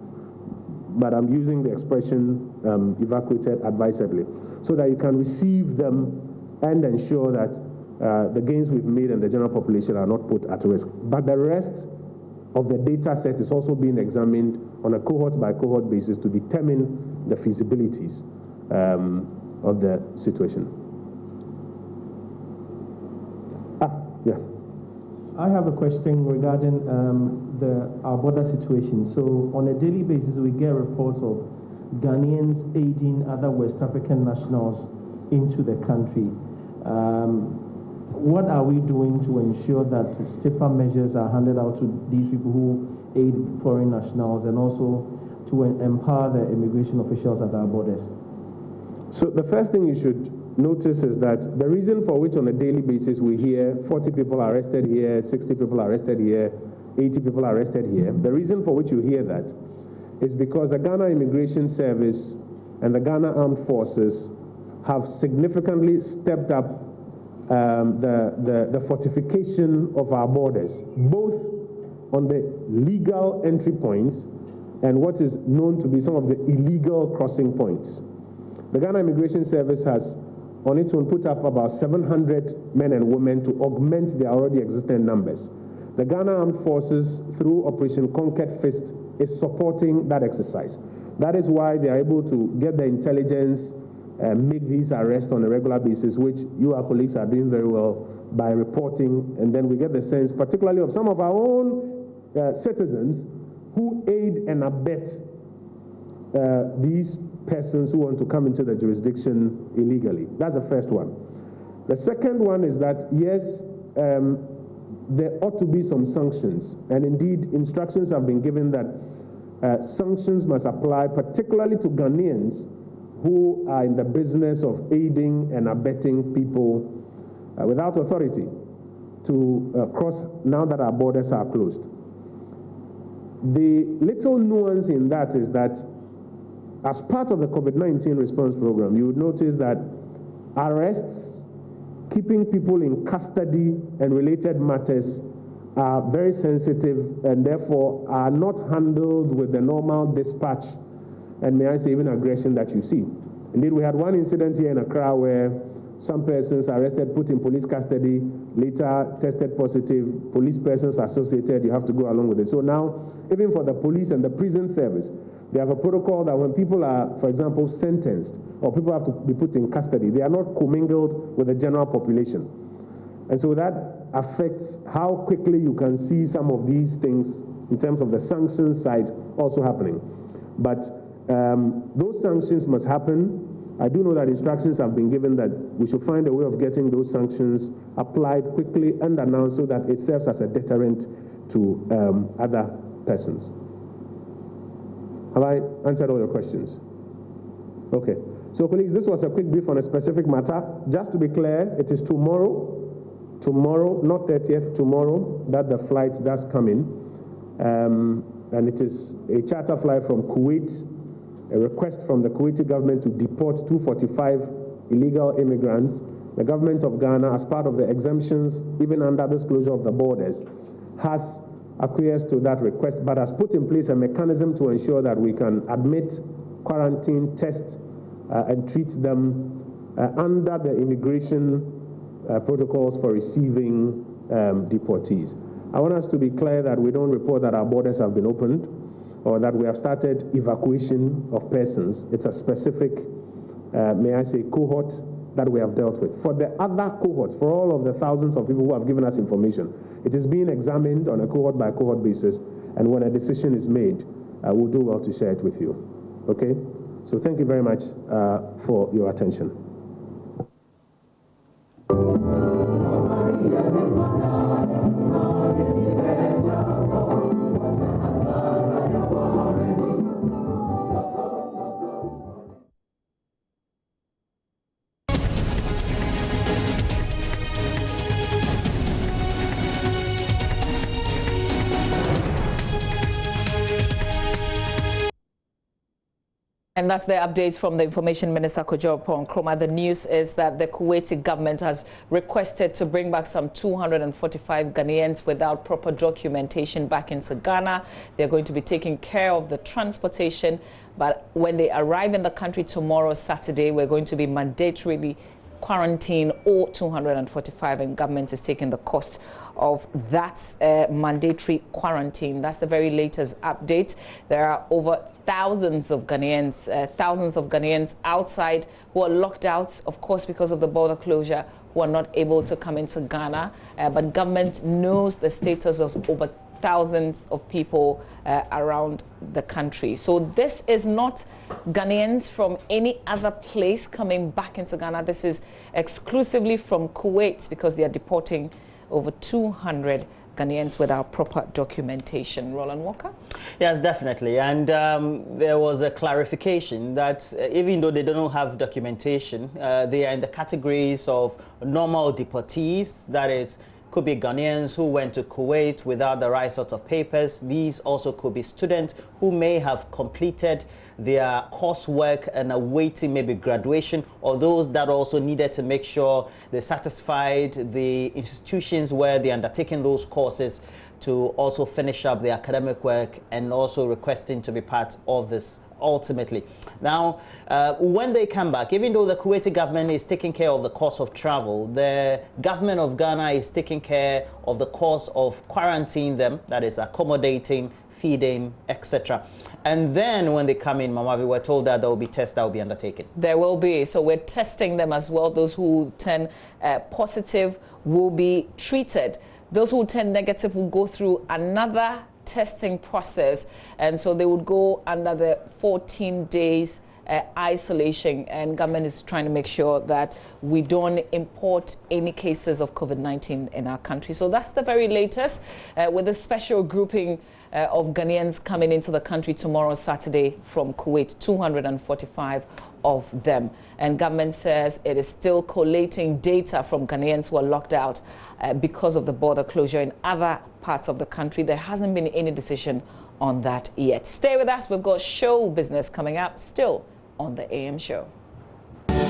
But I'm using the expression evacuated advisedly, so that you can receive them and ensure that the gains we've made and the general population are not put at risk. But the rest of the data set is also being examined on a cohort-by-cohort basis to determine the feasibilities of the situation. Yeah. I have a question regarding our border situation. So on a daily basis, we get reports of Ghanaians aiding other West African nationals into the country. What are we doing to ensure that stiffer measures are handed out to these people who aid foreign nationals, and also to empower the immigration officials at our borders? So the first thing you should notice is that the reason for which on a daily basis we hear 40 people arrested here, 60 people arrested here, 80 people arrested here, the reason for which you hear that is because the Ghana Immigration Service and the Ghana Armed Forces have significantly stepped up the fortification of our borders, both on the legal entry points and what is known to be some of the illegal crossing points. The Ghana Immigration Service has on its own put up about 700 men and women to augment their already existing numbers. The Ghana Armed Forces, through Operation Conquered Fist, is supporting that exercise. That is why they are able to get the intelligence, make these arrests on a regular basis, which you, our colleagues, are doing very well by reporting, and then we get the sense, particularly of some of our own citizens who aid and abet these persons who want to come into the jurisdiction illegally. That's the first one. The second one is that, yes, there ought to be some sanctions, and indeed instructions have been given that sanctions must apply particularly to Ghanaians who are in the business of aiding and abetting people without authority to cross now that our borders are closed. The little nuance in that is that as part of the COVID-19 response program, you would notice that arrests, keeping people in custody and related matters are very sensitive and therefore are not handled with the normal dispatch and, may I say, even aggression that you see. Indeed, we had one incident here in Accra where some persons arrested, put in police custody, later tested positive, police persons associated, you have to go along with it. So now, even for the police and the prison service, they have a protocol that when people are, for example, sentenced, or people have to be put in custody, they are not commingled with the general population. And so that affects how quickly you can see some of these things in terms of the sanctions side also happening. But those sanctions must happen. I do know that instructions have been given that we should find a way of getting those sanctions applied quickly and announced so that it serves as a deterrent to other persons. Have I answered all your questions? Okay. So, colleagues, this was a quick brief on a specific matter. Just to be clear, it is tomorrow, not 30th, tomorrow, that the flight does come in. And it is a charter flight from Kuwait, a request from the Kuwaiti government to deport 245 illegal immigrants. The government of Ghana, as part of the exemptions, even under this closure of the borders, has acquiesced to that request, but has put in place a mechanism to ensure that we can admit, quarantine, test, and treat them under the immigration protocols for receiving deportees. I want us to be clear that we don't report that our borders have been opened or that we have started evacuation of persons. It's a specific, may I say, cohort that we have dealt with. For the other cohorts, for all of the thousands of people who have given us information, it is being examined on a cohort by cohort basis, and when a decision is made, we'll do well to share it with you. Okay? So thank you very much for your attention. And that's the updates from the Information Minister Kojo Nkrumah. The news is that the Kuwaiti government has requested to bring back some 245 Ghanaians without proper documentation back into Ghana. They're going to be taking care of the transportation, but when they arrive in the country tomorrow, Saturday, we're going to be mandatorily quarantine all 245, and government is taking the cost of that mandatory quarantine. That's the very latest update. There are over thousands of Ghanaians outside who are locked out, of course, because of the border closure, who are not able to come into Ghana. But government knows the status of over thousands of people around the country. So this is not Ghanaians from any other place coming back into Ghana. This is exclusively from Kuwait, because they are deporting over 200 Ghanaians without proper documentation. Roland Walker? Yes, definitely. And there was a clarification that even though they don't have documentation, they are in the categories of normal deportees, that is, could be Ghanaians who went to Kuwait without the right sort of papers. These also could be students who may have completed their coursework and awaiting maybe graduation, or those that also needed to make sure they satisfied the institutions where they're undertaking those courses to also finish up their academic work, and also requesting to be part of this ultimately. Now, when they come back, even though the Kuwaiti government is taking care of the cost of travel, the government of Ghana is taking care of the cost of quarantining them, that is accommodating, feeding, etc. And then when they come in, Mamavi, we're told that there will be tests that will be undertaken. There will be. So we're testing them as well. Those who turn positive will be treated. Those who turn negative will go through another testing process, and so they would go under the 14 days isolation, and government is trying to make sure that we don't import any cases of COVID-19 in our country. So that's the very latest, with a special grouping of Ghanaians coming into the country tomorrow, Saturday, from Kuwait, 245 of them. And government says it is still collating data from Ghanaians who are locked out because of the border closure in other parts of the country. There hasn't been any decision on that yet. Stay with us. We've got show business coming up still on the AM show.